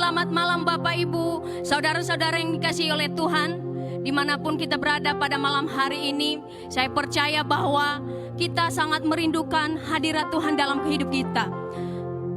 Selamat malam Bapak Ibu, saudara-saudara yang dikasihi oleh Tuhan. Dimanapun kita berada pada malam hari ini, saya percaya bahwa kita sangat merindukan hadirat Tuhan dalam hidup kita.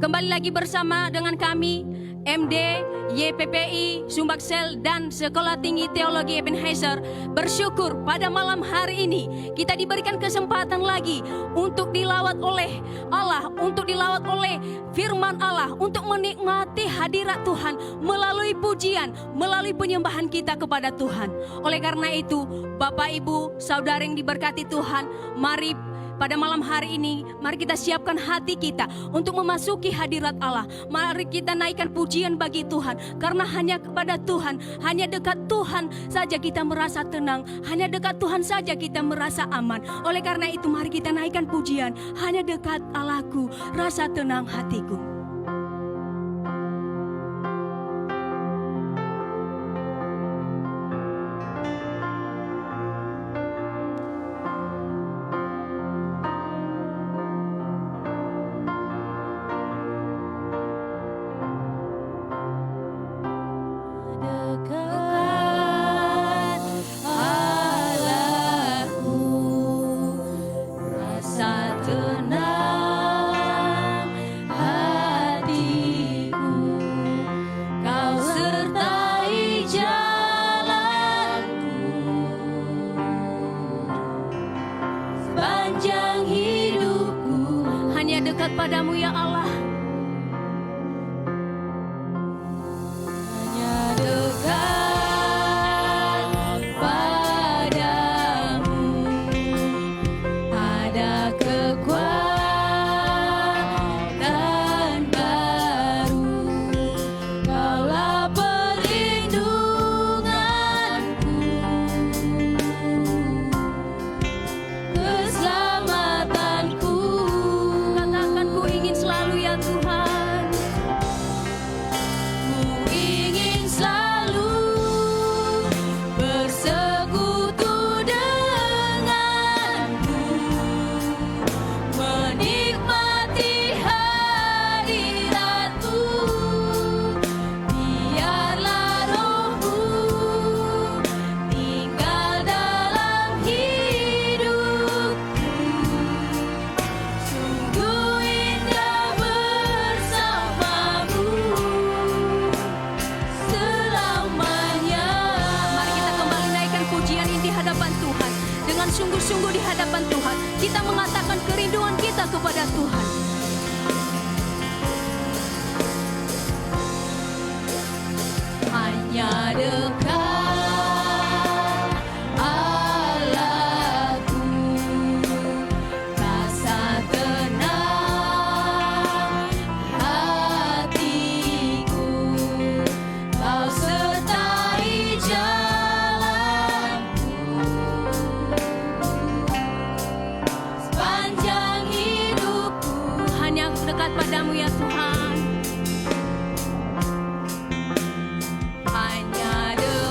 Kembali lagi bersama dengan kami, MD, YPPI, Sumbaksel, dan Sekolah Tinggi Teologi Ebenezer. Bersyukur pada malam hari ini kita diberikan kesempatan lagi untuk dilawat oleh Allah, untuk dilawat oleh firman Allah, untuk menikmati hadirat Tuhan melalui pujian, melalui penyembahan kita kepada Tuhan. Oleh karena itu, Bapak Ibu, saudara yang diberkati Tuhan, mari pada malam hari ini, mari kita siapkan hati kita untuk memasuki hadirat Allah. Mari kita naikkan pujian bagi Tuhan. Karena hanya kepada Tuhan, hanya dekat Tuhan saja kita merasa tenang. Hanya dekat Tuhan saja kita merasa aman. Oleh karena itu, mari kita naikkan pujian. Hanya dekat Allahku, rasa tenang hatiku. Padamu ya Allah, hanya dekat padamu ada kekuatan baru. Kaulah perlindunganku, keselamatanku. Ku ingin selalu ya Tuhan, ku ingin selalu bersekutu denganmu, menikmati hadiratmu. Biarlah rohmu tinggal dalam hidupku. Sungguh sungguh-sungguh di hadapan Tuhan, kita mengatakan kerinduan kita kepada Tuhan. Hanya dekat Allahku, rasa tenang hatiku. Kau sertai jalanku sepanjang hidupku. Hanya dekat padamu ya Tuhan. Hanya dekat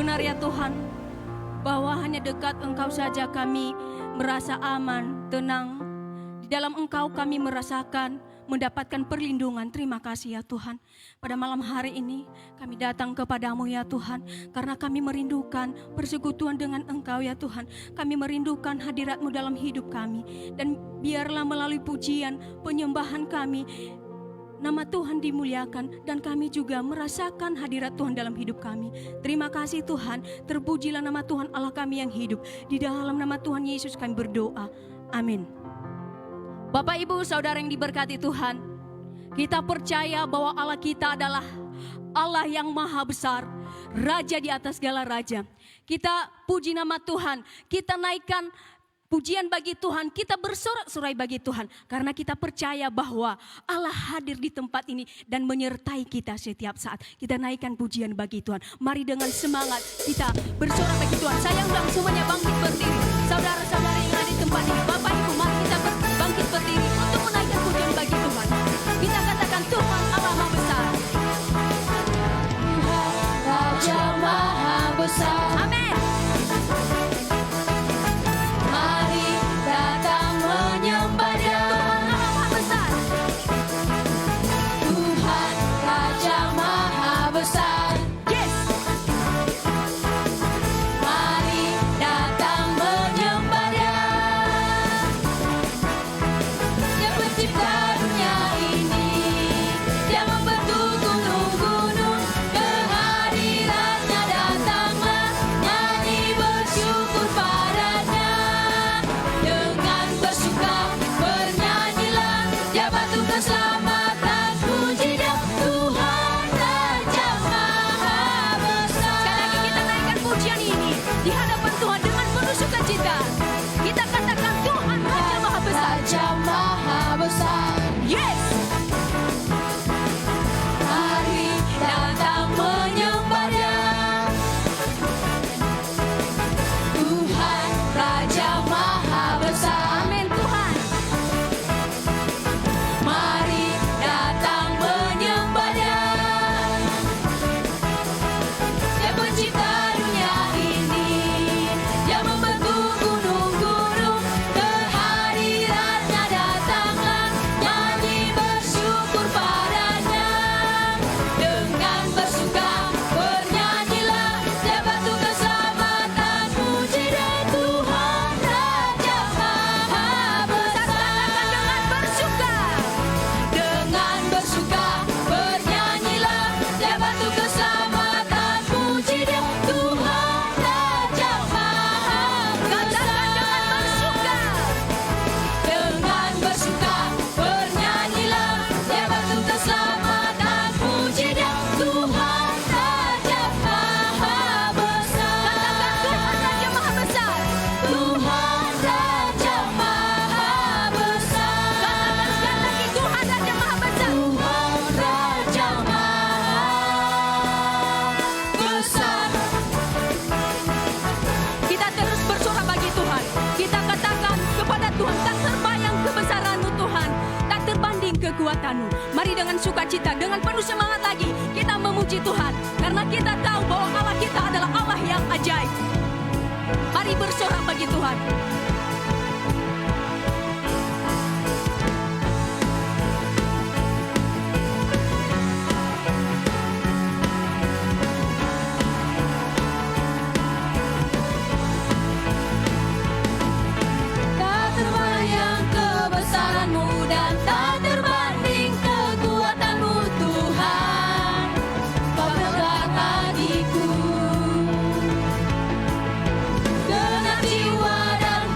Benar ya Tuhan, bahwa hanya dekat Engkau saja kami merasa aman, tenang. Di dalam Engkau kami merasakan mendapatkan perlindungan. Terima kasih ya Tuhan. Pada malam hari ini kami datang kepadamu ya Tuhan, karena kami merindukan persekutuan dengan Engkau ya Tuhan. Kami merindukan hadirat-Mu dalam hidup kami. Dan biarlah melalui pujian, penyembahan kami, nama Tuhan dimuliakan dan kami juga merasakan hadirat Tuhan dalam hidup kami. Terima kasih Tuhan, terpujilah nama Tuhan Allah kami yang hidup. Di dalam nama Tuhan Yesus kami berdoa. Amin. Bapak Ibu Saudara yang diberkati Tuhan, kita percaya bahwa Allah kita adalah Allah yang maha besar, Raja di atas segala raja. Kita puji nama Tuhan, kita naikkan pujian bagi Tuhan, kita bersorak-sorai bagi Tuhan. Karena kita percaya bahwa Allah hadir di tempat ini dan menyertai kita setiap saat. Kita naikkan pujian bagi Tuhan. Mari dengan semangat kita bersorak bagi Tuhan. Saya undang semuanya bangkit berdiri. Saudara-saudara yang ada di tempat ini, Bapak Ibu, mari kita bangkit berdiri untuk menaikkan pujian bagi Tuhan. Kita katakan Tuhan Allah Maha Besar. Tuhan Raja Maha Besar. Amin. Mari dengan sukacita, dengan penuh semangat lagi kita memuji Tuhan. Karena kita tahu bahwa Allah kita adalah Allah yang ajaib. Mari bersorak bagi Tuhan. Tak terbayang kebesaran-Mu dan tak terbanding kekuatan-Mu Tuhan. Kau pegang hatiku, genap jiwa dan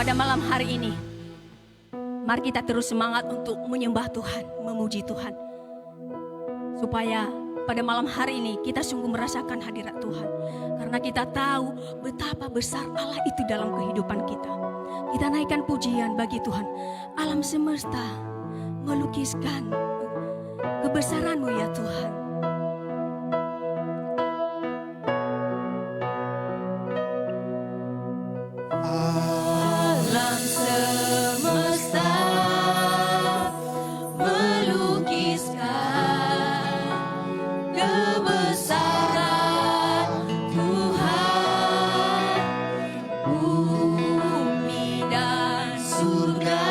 pada malam hari ini, mari kita terus semangat untuk menyembah Tuhan, memuji Tuhan. Supaya pada malam hari ini kita sungguh merasakan hadirat Tuhan. Karena kita tahu betapa besar Allah itu dalam kehidupan kita. Kita naikkan pujian bagi Tuhan. Alam semesta melukiskan kebesaran-Mu ya Tuhan. Alam semesta melukiskan kebesaran Tuhan. Bumi dan surga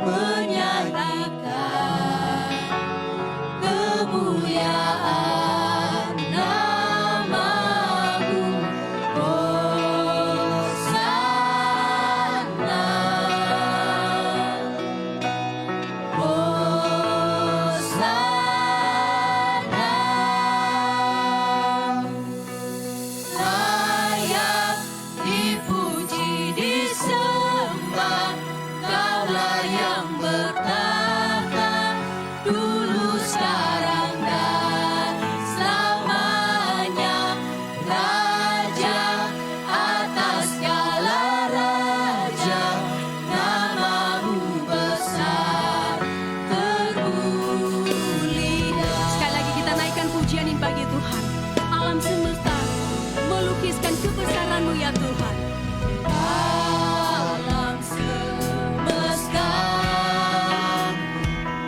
menyanyikan kemuliaan nama-Mu. Hosana, Hosana, layak dipuji disembah, Kaulah yang bertahta dulu sekarang dan selamanya, Raja atas segala raja, nama-Mu besar termulia. Sekali lagi kita naikkan pujian ini bagi Tuhan. Alam semesta melukiskan kebesaran-Mu ya Tuhan. Alam semesta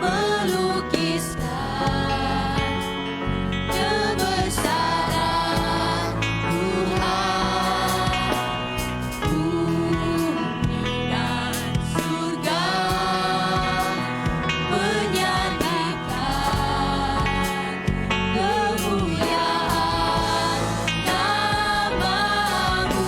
melukiskan kebesaran Tuhan. Bumi dan surga menyanyikan kemuliaan nama-Mu.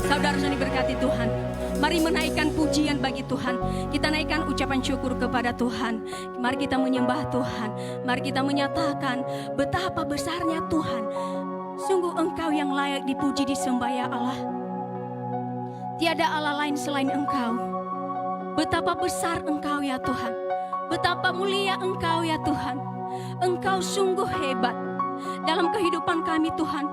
Saudara-saudara diberkati Tuhan, mari menaikkan pujian bagi Tuhan. Kita naikkan ucapan syukur kepada Tuhan. Mari kita menyembah Tuhan. Mari kita menyatakan betapa besarnya Tuhan. Sungguh Engkau yang layak dipuji disembah ya Allah. Tiada Allah lain selain Engkau. Betapa besar Engkau ya Tuhan. Betapa mulia Engkau ya Tuhan. Engkau sungguh hebat dalam kehidupan kami Tuhan.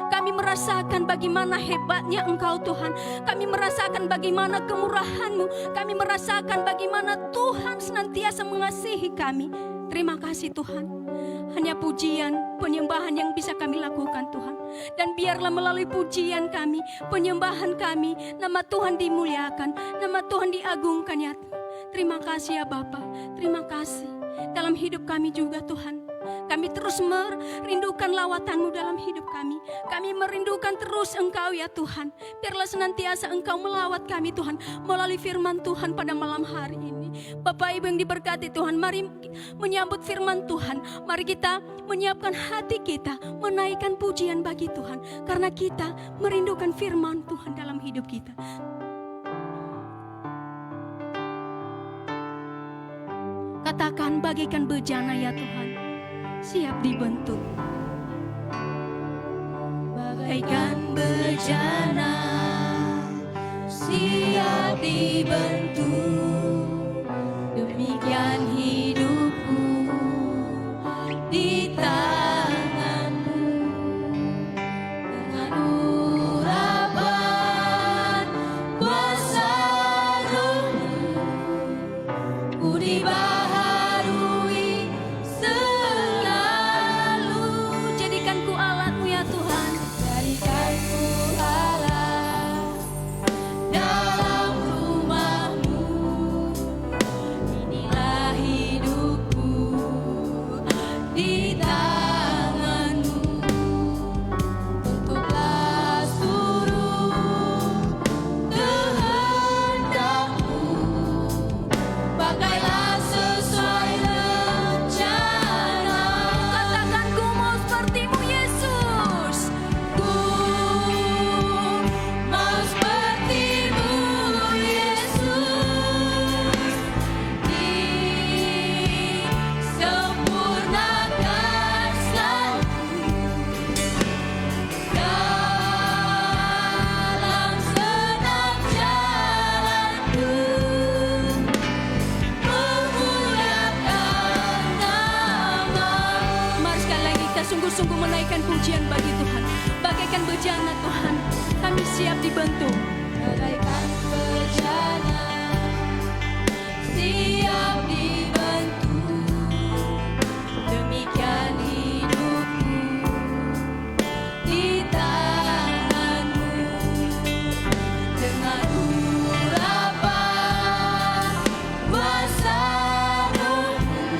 Kami merasakan bagaimana hebatnya Engkau Tuhan. Kami merasakan bagaimana kemurahan-Mu. Kami merasakan bagaimana Tuhan senantiasa mengasihi kami. Terima kasih Tuhan. Hanya pujian, penyembahan yang bisa kami lakukan Tuhan. Dan biarlah melalui pujian kami, penyembahan kami, nama Tuhan dimuliakan, nama Tuhan diagungkan ya. Terima kasih ya Bapa, terima kasih. Dalam hidup kami juga Tuhan, kami terus merindukan lawatan-Mu dalam hidup kami. Kami merindukan terus Engkau ya Tuhan. Biarlah senantiasa Engkau melawat kami Tuhan, melalui firman Tuhan pada malam hari ini. Bapak Ibu yang diberkati Tuhan, mari menyambut firman Tuhan. Mari kita menyiapkan hati kita, menaikkan pujian bagi Tuhan. Karena kita merindukan firman Tuhan dalam hidup kita. Katakan bagaikan bejana ya Tuhan, siap dibentuk. Bagaikan bejana siap dibentuk, demikian hidupku di tangan-Mu. Dengan urapan kuasa Roh-Mu, ku dibaharui selalu. Jadikanku alat-Mu ya Tuhan. Jadikanku alat dalam rumah-Mu. Inilah hidupku di tangan-Mu. Bentuklah seluruh kehendak-Mu. Pakailah sesuai rencana. Katakan ku mau seperti-Mu Yesus. Ku mau seperti-Mu Yesus, disempurnakan selalu dalam senang jalanku, memuliakan nama-Mu. Mari sekali lagi kita sungguh-sungguh menaikkan pujian bagi Tuhan. Bagaikan bejana Tuhan, kami siap dibentuk. Bagaikan bejana siap dibentuk, demikian hidupku di tangan-Mu. Dengan urapan kuasa Roh-Mu,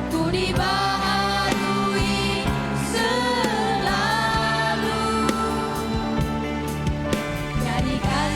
ku dibaharui selalu. Jadikan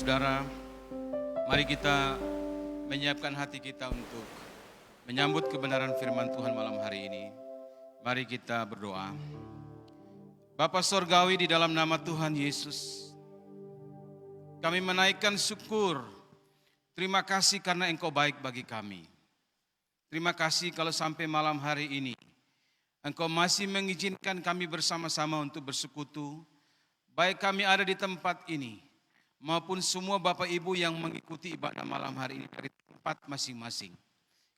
saudara, mari kita menyiapkan hati kita untuk menyambut kebenaran firman Tuhan malam hari ini. Mari kita berdoa. Bapa Sorgawi, di dalam nama Tuhan Yesus, kami menaikkan syukur. Terima kasih karena Engkau baik bagi kami. Terima kasih kalau sampai malam hari ini Engkau masih mengizinkan kami bersama-sama untuk bersekutu. Baik kami ada di tempat ini maupun semua Bapak Ibu yang mengikuti ibadah malam hari ini dari tempat masing-masing.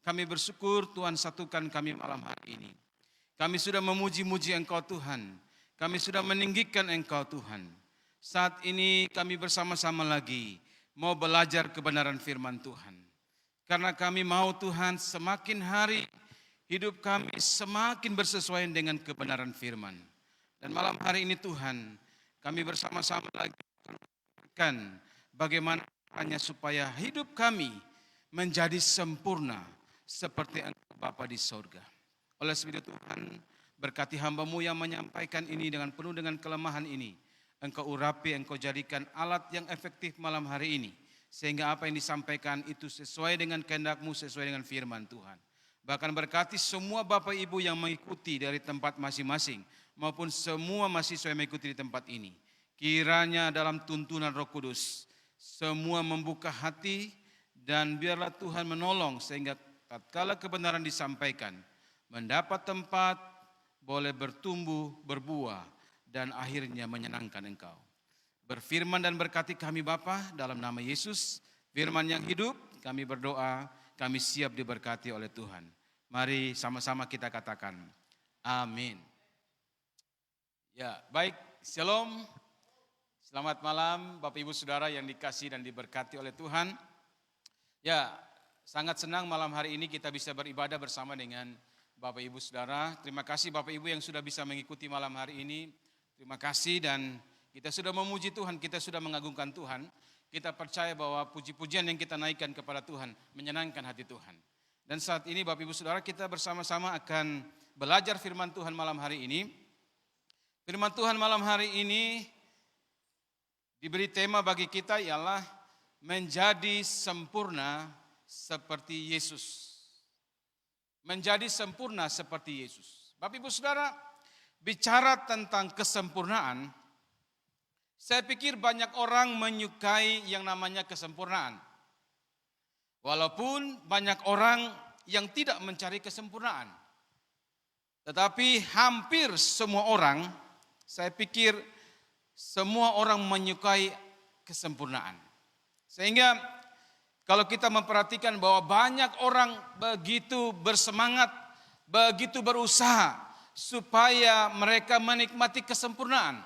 Kami bersyukur Tuhan satukan kami malam hari ini. Kami sudah memuji-muji Engkau Tuhan. Kami sudah meninggikan Engkau Tuhan. Saat ini kami bersama-sama lagi mau belajar kebenaran firman Tuhan. Karena kami mau Tuhan semakin hari hidup kami semakin bersesuaian dengan kebenaran firman. Dan malam hari ini Tuhan, kami bersama-sama lagi kan bagaimana caranya supaya hidup kami menjadi sempurna seperti Engkau Bapa di sorga. Oleh sebab itu Tuhan, berkati hamba-Mu yang menyampaikan ini dengan penuh dengan kelemahan ini. Engkau urapi, Engkau jadikan alat yang efektif malam hari ini. Sehingga apa yang disampaikan itu sesuai dengan kehendak-Mu, sesuai dengan firman Tuhan. Bahkan berkati semua Bapak Ibu yang mengikuti dari tempat masing-masing, maupun semua mahasiswa yang mengikuti di tempat ini. Kiranya dalam tuntunan Roh Kudus, semua membuka hati dan biarlah Tuhan menolong sehingga tatkala kebenaran disampaikan, mendapat tempat, boleh bertumbuh, berbuah, dan akhirnya menyenangkan Engkau. Berfirman dan berkati kami Bapa dalam nama Yesus, firman yang hidup, kami berdoa, kami siap diberkati oleh Tuhan. Mari sama-sama kita katakan, amin. Ya, baik, shalom. Selamat malam Bapak Ibu Saudara yang dikasih dan diberkati oleh Tuhan. Ya, sangat senang malam hari ini kita bisa beribadah bersama dengan Bapak Ibu Saudara. Terima kasih Bapak Ibu yang sudah bisa mengikuti malam hari ini. Terima kasih dan kita sudah memuji Tuhan, kita sudah mengagungkan Tuhan. Kita percaya bahwa puji-pujian yang kita naikkan kepada Tuhan menyenangkan hati Tuhan. Dan saat ini Bapak Ibu Saudara kita bersama-sama akan belajar firman Tuhan malam hari ini. Firman Tuhan malam hari ini diberi tema bagi kita ialah menjadi sempurna seperti Yesus. Menjadi sempurna seperti Yesus. Bapak Ibu Saudara, bicara tentang kesempurnaan, saya pikir banyak orang menyukai yang namanya kesempurnaan. Walaupun banyak orang yang tidak mencari kesempurnaan. Tetapi hampir semua orang, saya pikir semua orang menyukai kesempurnaan. Sehingga kalau kita memperhatikan bahwa banyak orang begitu bersemangat, begitu berusaha supaya mereka menikmati kesempurnaan.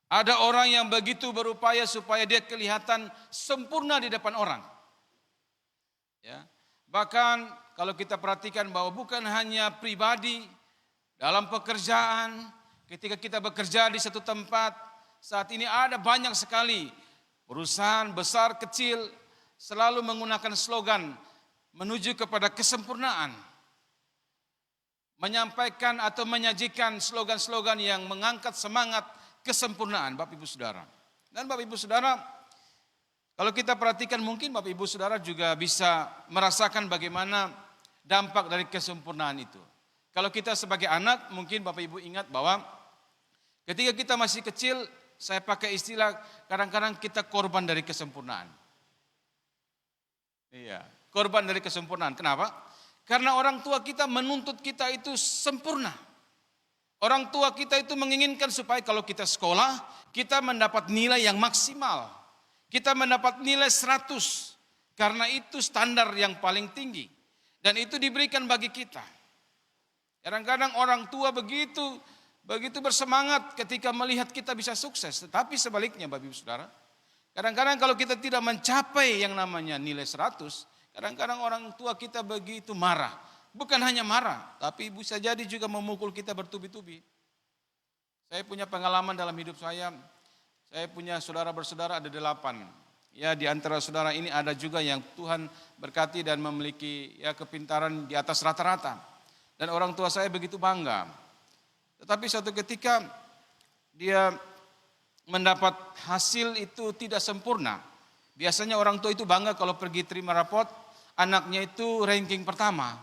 Ada orang yang begitu berupaya supaya dia kelihatan sempurna di depan orang. Ya. Bahkan kalau kita perhatikan bahwa bukan hanya pribadi, dalam pekerjaan, ketika kita bekerja di satu tempat, saat ini ada banyak sekali perusahaan besar kecil selalu menggunakan slogan menuju kepada kesempurnaan. Menyampaikan atau menyajikan slogan-slogan yang mengangkat semangat kesempurnaan Bapak Ibu Saudara. Dan Bapak Ibu Saudara, kalau kita perhatikan mungkin Bapak Ibu Saudara juga bisa merasakan bagaimana dampak dari kesempurnaan itu. Kalau kita sebagai anak mungkin Bapak Ibu ingat bahwa ketika kita masih kecil, saya pakai istilah kadang-kadang kita korban dari kesempurnaan. Iya, korban dari kesempurnaan. Kenapa? Karena orang tua kita menuntut kita itu sempurna. Orang tua kita itu menginginkan supaya kalau kita sekolah, kita mendapat nilai yang maksimal. Kita mendapat nilai 100. Karena itu standar yang paling tinggi. Dan itu diberikan bagi kita. Kadang-kadang orang tua begitu bersemangat ketika melihat kita bisa sukses. Tetapi sebaliknya Bapak Ibu Saudara, kadang-kadang kalau kita tidak mencapai yang namanya nilai 100, kadang-kadang orang tua kita begitu marah. Bukan hanya marah, tapi bisa jadi juga memukul kita bertubi-tubi. Saya punya pengalaman dalam hidup saya punya saudara bersaudara ada 8. Ya, di antara saudara ini ada juga yang Tuhan berkati dan memiliki ya kepintaran di atas rata-rata. Dan orang tua saya begitu bangga. Tetapi suatu ketika dia mendapat hasil itu tidak sempurna. Biasanya orang tua itu bangga kalau pergi terima rapot, anaknya itu ranking pertama.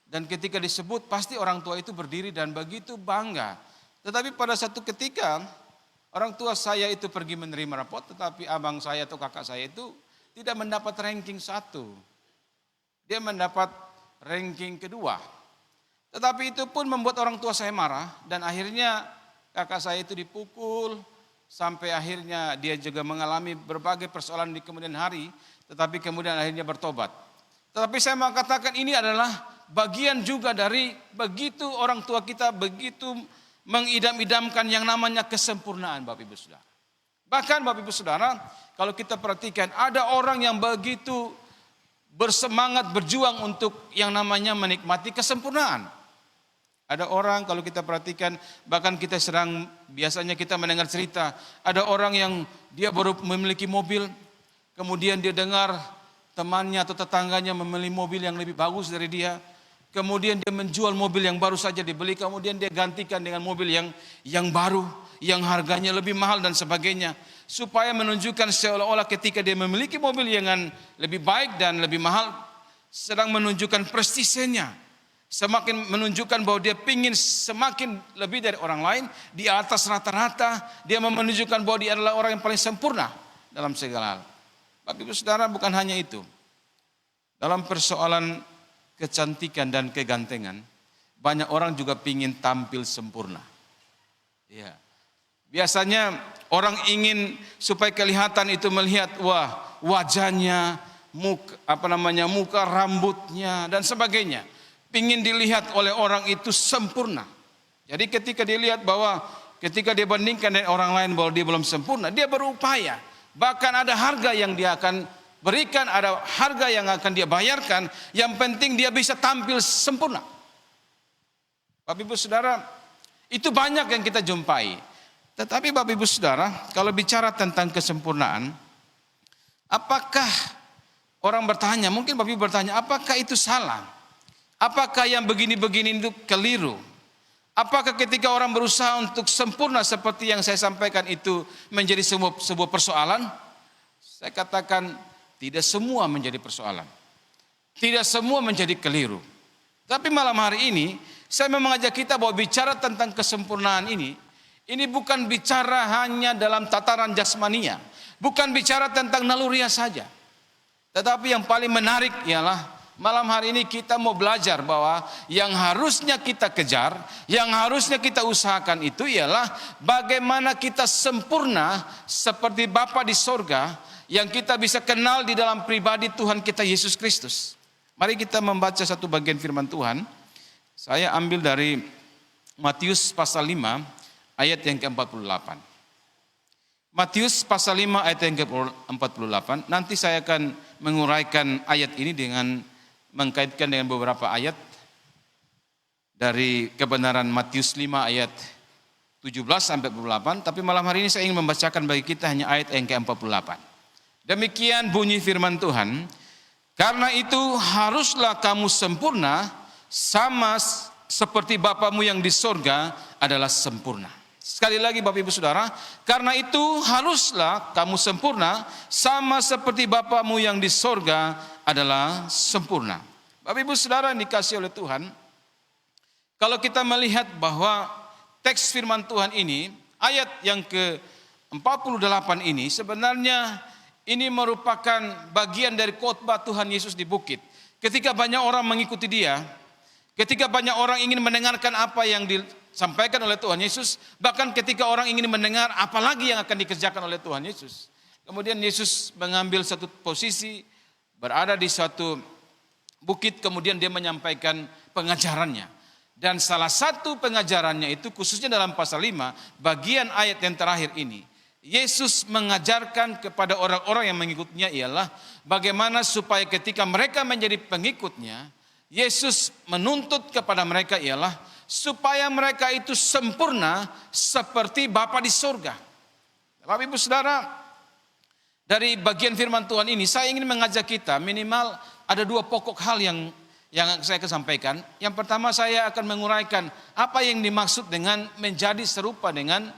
Dan ketika disebut pasti orang tua itu berdiri dan begitu bangga. Tetapi pada satu ketika orang tua saya itu pergi menerima rapot, tetapi abang saya atau kakak saya itu tidak mendapat ranking 1. Dia mendapat ranking kedua. Tetapi itu pun membuat orang tua saya marah dan akhirnya kakak saya itu dipukul sampai akhirnya dia juga mengalami berbagai persoalan di kemudian hari, tetapi kemudian akhirnya bertobat. Tetapi saya mau katakan ini adalah bagian juga dari begitu orang tua kita begitu mengidam-idamkan yang namanya kesempurnaan, Bapak Ibu Saudara. Bahkan Bapak Ibu Saudara, kalau kita perhatikan ada orang yang begitu bersemangat berjuang untuk yang namanya menikmati kesempurnaan. Ada orang kalau kita perhatikan, bahkan kita biasanya kita mendengar cerita, ada orang yang dia baru memiliki mobil, kemudian dia dengar temannya atau tetangganya memiliki mobil yang lebih bagus dari dia, kemudian dia menjual mobil yang baru saja dibeli, kemudian dia gantikan dengan mobil yang baru, yang harganya lebih mahal dan sebagainya, supaya menunjukkan seolah-olah ketika dia memiliki mobil yang lebih baik dan lebih mahal, sedang menunjukkan prestisenya, semakin menunjukkan bahwa dia ingin semakin lebih dari orang lain, di atas rata-rata, dia menunjukkan bahwa dia adalah orang yang paling sempurna dalam segala hal. Bapak Ibu Saudara, bukan hanya itu. Dalam persoalan kecantikan dan kegantengan, banyak orang juga ingin tampil sempurna. Ya. Biasanya orang ingin supaya kelihatan itu melihat wajahnya, muka, rambutnya dan sebagainya. Pingin dilihat oleh orang itu sempurna. Jadi ketika dilihat bahwa ketika dia bandingkan dengan orang lain bahwa dia belum sempurna, dia berupaya. Bahkan ada harga yang dia akan berikan, ada harga yang akan dia bayarkan. Yang penting dia bisa tampil sempurna. Bapak Ibu Saudara, itu banyak yang kita jumpai. Tetapi Bapak Ibu Saudara, kalau bicara tentang kesempurnaan, apakah orang bertanya, mungkin Bapak Ibu bertanya, apakah itu salah? Apakah yang begini-begini itu keliru? Apakah ketika orang berusaha untuk sempurna seperti yang saya sampaikan itu menjadi sebuah persoalan? Saya katakan tidak semua menjadi persoalan. Tidak semua menjadi keliru. Tapi malam hari ini saya mau mengajak kita bahwa bicara tentang kesempurnaan ini bukan bicara hanya dalam tataran jasmania, bukan bicara tentang naluriah saja. Tetapi yang paling menarik ialah malam hari ini kita mau belajar bahwa yang harusnya kita kejar, yang harusnya kita usahakan itu ialah bagaimana kita sempurna seperti Bapa di sorga yang kita bisa kenal di dalam pribadi Tuhan kita Yesus Kristus. Mari kita membaca satu bagian firman Tuhan. Saya ambil dari Matius pasal 5 ayat yang ke-48. Matius pasal 5 ayat yang ke-48. Nanti saya akan menguraikan ayat ini dengan mengkaitkan dengan beberapa ayat dari kebenaran Matius 5 ayat 17 sampai 48. Tapi malam hari ini saya ingin membacakan bagi kita hanya ayat yang ke-48. Demikian bunyi firman Tuhan. Karena itu haruslah kamu sempurna sama seperti Bapamu yang di sorga adalah sempurna. Sekali lagi Bapak Ibu Saudara, karena itu haruslah kamu sempurna sama seperti Bapamu yang di sorga adalah sempurna. Bapak Ibu Saudara yang dikasihi oleh Tuhan, kalau kita melihat bahwa teks firman Tuhan ini, ayat yang ke-48 ini sebenarnya ini merupakan bagian dari khotbah Tuhan Yesus di bukit. Ketika banyak orang mengikuti dia, ketika banyak orang ingin mendengarkan apa yang disampaikan oleh Tuhan Yesus, bahkan ketika orang ingin mendengar apa lagi yang akan dikerjakan oleh Tuhan Yesus. Kemudian Yesus mengambil satu posisi, berada di suatu bukit, kemudian dia menyampaikan pengajarannya. Dan salah satu pengajarannya itu khususnya dalam pasal 5, bagian ayat yang terakhir ini. Yesus mengajarkan kepada orang-orang yang mengikutnya ialah bagaimana supaya ketika mereka menjadi pengikutnya, Yesus menuntut kepada mereka ialah supaya mereka itu sempurna seperti Bapa di surga. Bapak Ibu Saudara, dari bagian firman Tuhan ini saya ingin mengajak kita minimal ada 2 pokok hal yang saya akan sampaikan. Yang pertama saya akan menguraikan apa yang dimaksud dengan menjadi serupa dengan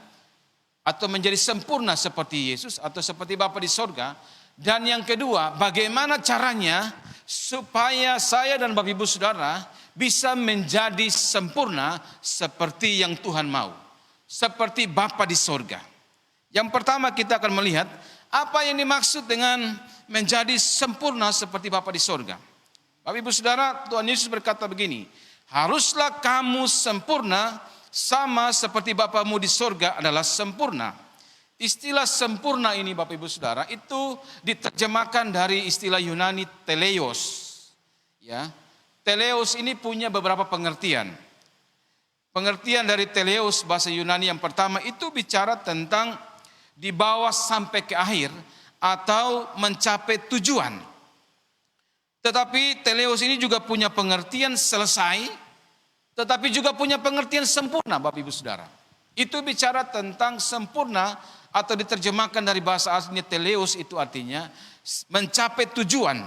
atau menjadi sempurna seperti Yesus atau seperti Bapa di sorga. Dan yang kedua, bagaimana caranya supaya saya dan Bapak Ibu Saudara bisa menjadi sempurna seperti yang Tuhan mau, seperti Bapa di sorga. Yang pertama kita akan melihat apa yang dimaksud dengan menjadi sempurna seperti Bapa di sorga. Bapak Ibu Saudara, Tuhan Yesus berkata begini, haruslah kamu sempurna sama seperti Bapamu di sorga adalah sempurna. Istilah sempurna ini Bapak Ibu Saudara itu diterjemahkan dari istilah Yunani teleos. Ya, teleos ini punya beberapa pengertian. Pengertian dari teleos bahasa Yunani yang pertama itu bicara tentang dibawa sampai ke akhir atau mencapai tujuan. Tetapi teleos ini juga punya pengertian selesai, tetapi juga punya pengertian sempurna Bapak Ibu Saudara. Itu bicara tentang sempurna atau diterjemahkan dari bahasa aslinya teleos itu artinya mencapai tujuan.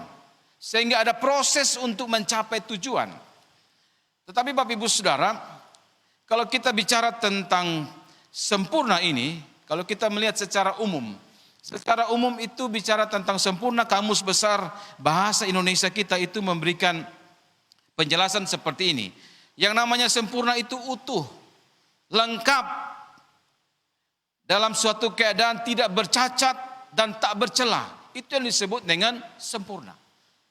Sehingga ada proses untuk mencapai tujuan. Tetapi Bapak Ibu Saudara, kalau kita bicara tentang sempurna ini, kalau kita melihat secara umum itu bicara tentang sempurna, Kamus Besar Bahasa Indonesia kita itu memberikan penjelasan seperti ini. Yang namanya sempurna itu utuh, lengkap, dalam suatu keadaan tidak bercacat dan tak bercela. Itu yang disebut dengan sempurna.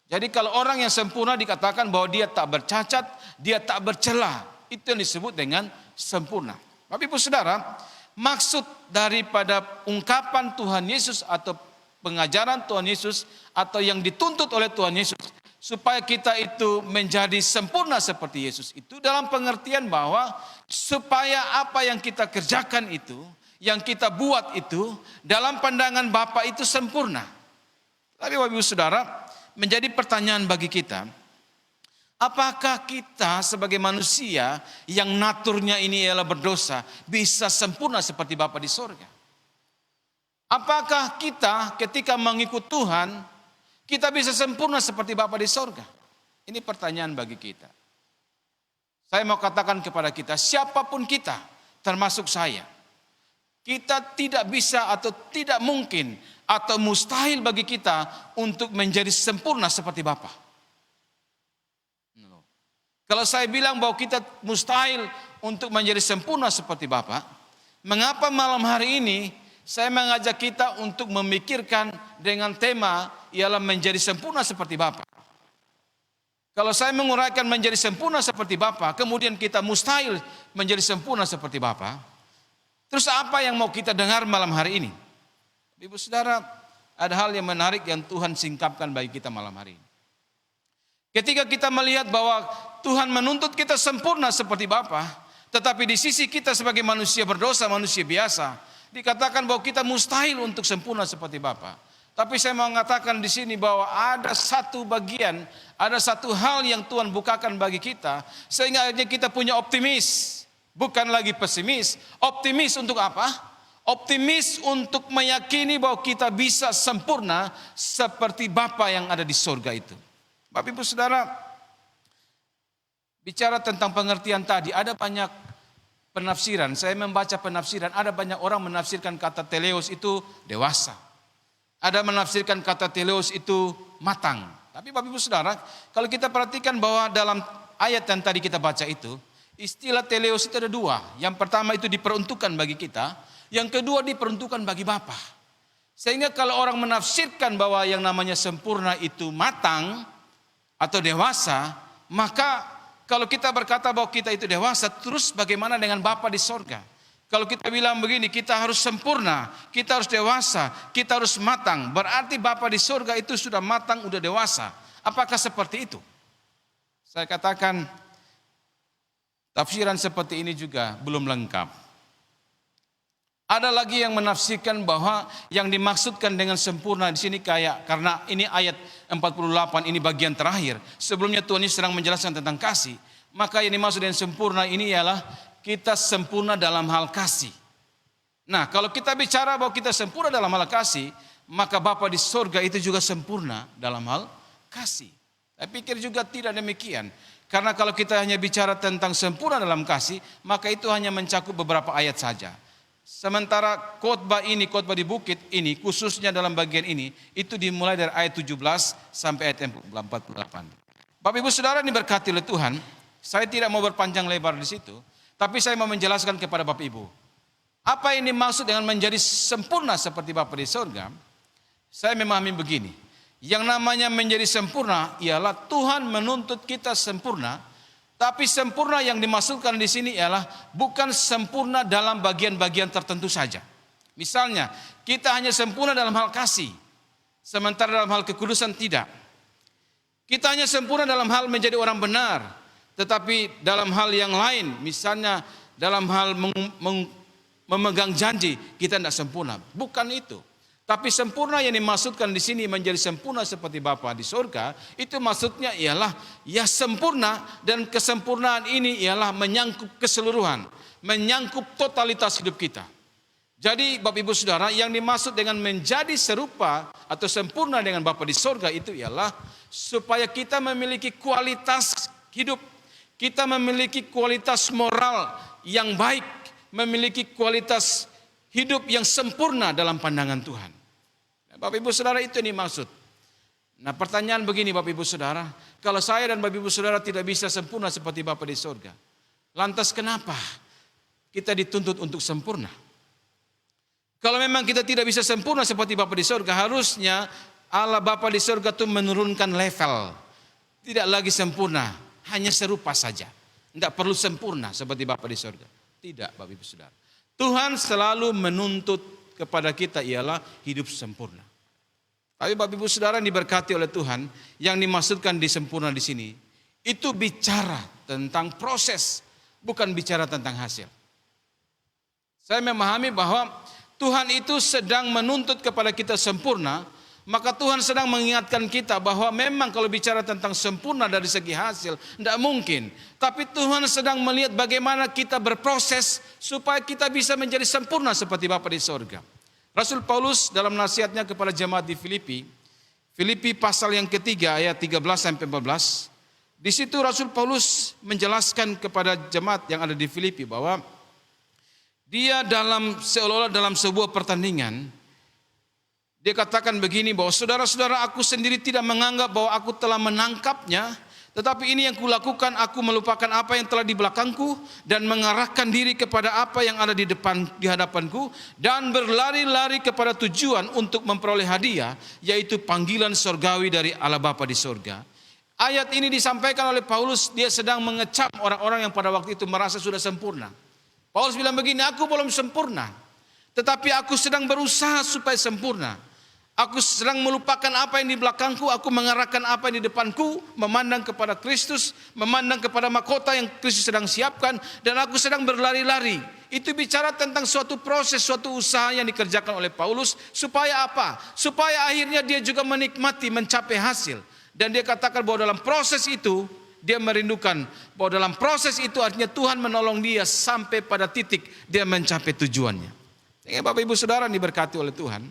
Jadi kalau orang yang sempurna dikatakan bahwa dia tak bercacat, dia tak bercela. Itu yang disebut dengan sempurna. Bapak Ibu Saudara, maksud daripada ungkapan Tuhan Yesus atau pengajaran Tuhan Yesus atau yang dituntut oleh Tuhan Yesus supaya kita itu menjadi sempurna seperti Yesus itu dalam pengertian bahwa supaya apa yang kita kerjakan itu, yang kita buat itu dalam pandangan Bapa itu sempurna. Tapi Bapak Ibu Saudara, menjadi pertanyaan bagi kita, apakah kita sebagai manusia yang naturnya ini ialah berdosa bisa sempurna seperti Bapa di sorga? Apakah kita ketika mengikut Tuhan, kita bisa sempurna seperti Bapa di sorga? Ini pertanyaan bagi kita. Saya mau katakan kepada kita, siapapun kita, termasuk saya, kita tidak bisa atau tidak mungkin atau mustahil bagi kita untuk menjadi sempurna seperti Bapa. Kalau saya bilang bahwa kita mustahil untuk menjadi sempurna seperti Bapa, mengapa malam hari ini saya mengajak kita untuk memikirkan dengan tema ialah menjadi sempurna seperti Bapa? Kalau saya menguraikan menjadi sempurna seperti Bapa, kemudian kita mustahil menjadi sempurna seperti Bapa, terus apa yang mau kita dengar malam hari ini? Ibu Saudara, ada hal yang menarik yang Tuhan singkapkan bagi kita malam hari ini. Ketika kita melihat bahwa Tuhan menuntut kita sempurna seperti Bapa, tetapi di sisi kita sebagai manusia berdosa, manusia biasa, dikatakan bahwa kita mustahil untuk sempurna seperti Bapa. Tapi saya mau mengatakan di sini bahwa ada satu bagian, ada satu hal yang Tuhan bukakan bagi kita, sehingga akhirnya kita punya optimis, bukan lagi pesimis. Optimis untuk apa? Optimis untuk meyakini bahwa kita bisa sempurna seperti Bapa yang ada di sorga itu. Bapak Ibu Saudara, bicara tentang pengertian tadi, ada banyak penafsiran. Saya membaca penafsiran, ada banyak orang menafsirkan kata teleos itu dewasa. Ada menafsirkan kata teleos itu matang. Tapi Bapak Ibu Saudara, kalau kita perhatikan bahwa dalam ayat yang tadi kita baca itu, istilah teleos itu ada dua. Yang pertama itu diperuntukkan bagi kita, yang kedua diperuntukkan bagi Bapa. Sehingga kalau orang menafsirkan bahwa yang namanya sempurna itu matang atau dewasa, maka kalau kita berkata bahwa kita itu dewasa, terus bagaimana dengan Bapa di sorga? Kalau kita bilang begini, kita harus sempurna, kita harus dewasa, kita harus matang, berarti Bapa di sorga itu sudah matang, sudah dewasa. Apakah seperti itu? Saya katakan, tafsiran seperti ini juga belum lengkap. Ada lagi yang menafsirkan bahwa yang dimaksudkan dengan sempurna di sini karena ini ayat 48, ini bagian terakhir. Sebelumnya Tuhan Yesus sedang menjelaskan tentang kasih. Maka yang dimaksud dengan sempurna ini ialah kita sempurna dalam hal kasih. Nah, kalau kita bicara bahwa kita sempurna dalam hal kasih, maka Bapa di sorga itu juga sempurna dalam hal kasih. Saya pikir juga tidak demikian. Karena kalau kita hanya bicara tentang sempurna dalam kasih, maka itu hanya mencakup beberapa ayat saja. Sementara khotbah di bukit ini, khususnya dalam bagian ini, itu dimulai dari ayat 17 sampai ayat 48. Bapak Ibu Saudara ini berkati oleh Tuhan. Saya tidak mau berpanjang lebar di situ, tapi saya mau menjelaskan kepada Bapak Ibu. Apa ini maksud dengan menjadi sempurna seperti Bapa di sorga? Saya memahami begini. Yang namanya menjadi sempurna ialah Tuhan menuntut kita sempurna, tapi sempurna yang dimaksudkan di sini ialah bukan sempurna dalam bagian-bagian tertentu saja. Misalnya, kita hanya sempurna dalam hal kasih, sementara dalam hal kekudusan tidak. Kita hanya sempurna dalam hal menjadi orang benar, tetapi dalam hal yang lain, misalnya dalam hal memegang janji, kita tidak sempurna. Bukan itu. Tapi sempurna yang dimaksudkan di sini menjadi sempurna seperti Bapa di surga, itu maksudnya ialah ya sempurna, dan kesempurnaan ini ialah menyangkup keseluruhan, menyangkup totalitas hidup kita. Jadi Bapak Ibu Saudara, yang dimaksud dengan menjadi serupa atau sempurna dengan Bapa di surga itu ialah supaya kita memiliki kualitas hidup, kita memiliki kualitas moral yang baik, memiliki kualitas hidup yang sempurna dalam pandangan Tuhan. Bapak Ibu Saudara, itu yang dimaksud. Nah, pertanyaan begini Bapak Ibu Saudara, kalau saya dan Bapak Ibu Saudara tidak bisa sempurna seperti Bapa di surga, lantas kenapa kita dituntut untuk sempurna? Kalau memang kita tidak bisa sempurna seperti Bapa di surga, harusnya Allah Bapa di surga itu menurunkan level. Tidak lagi sempurna, hanya serupa saja. Tidak perlu sempurna seperti Bapa di surga. Tidak Bapak Ibu Saudara. Tuhan selalu menuntut kepada kita ialah hidup sempurna. Tapi Bapak Ibu Saudara yang diberkati oleh Tuhan, yang dimaksudkan di sempurna di sini, itu bicara tentang proses, bukan bicara tentang hasil. Saya memahami bahwa Tuhan itu sedang menuntut kepada kita sempurna, maka Tuhan sedang mengingatkan kita bahwa memang kalau bicara tentang sempurna dari segi hasil, tidak mungkin. Tapi Tuhan sedang melihat bagaimana kita berproses supaya kita bisa menjadi sempurna seperti Bapa di sorga. Rasul Paulus dalam nasihatnya kepada jemaat di Filipi pasal yang ketiga ayat 13 sampai 14. Di situ Rasul Paulus menjelaskan kepada jemaat yang ada di Filipi bahwa dia seolah-olah dalam sebuah pertandingan, dia katakan begini bahwa saudara-saudara, aku sendiri tidak menganggap bahwa aku telah menangkapnya, tetapi ini yang kulakukan, aku melupakan apa yang telah di belakangku dan mengarahkan diri kepada apa yang ada di hadapanku dan berlari-lari kepada tujuan untuk memperoleh hadiah, yaitu panggilan surgawi dari Allah Bapa di surga. Ayat ini disampaikan oleh Paulus, dia sedang mengecam orang-orang yang pada waktu itu merasa sudah sempurna. Paulus bilang begini, aku belum sempurna, tetapi aku sedang berusaha supaya sempurna. Aku sedang melupakan apa yang di belakangku, aku mengarahkan apa yang di depanku, memandang kepada Kristus, memandang kepada mahkota yang Kristus sedang siapkan, dan aku sedang berlari-lari. Itu bicara tentang suatu proses, suatu usaha yang dikerjakan oleh Paulus, supaya apa? Supaya akhirnya dia juga menikmati, mencapai hasil. Dan dia katakan bahwa dalam proses itu, dia merindukan bahwa dalam proses itu artinya Tuhan menolong dia sampai pada titik dia mencapai tujuannya. Sehingga Bapak Ibu Saudara diberkati oleh Tuhan,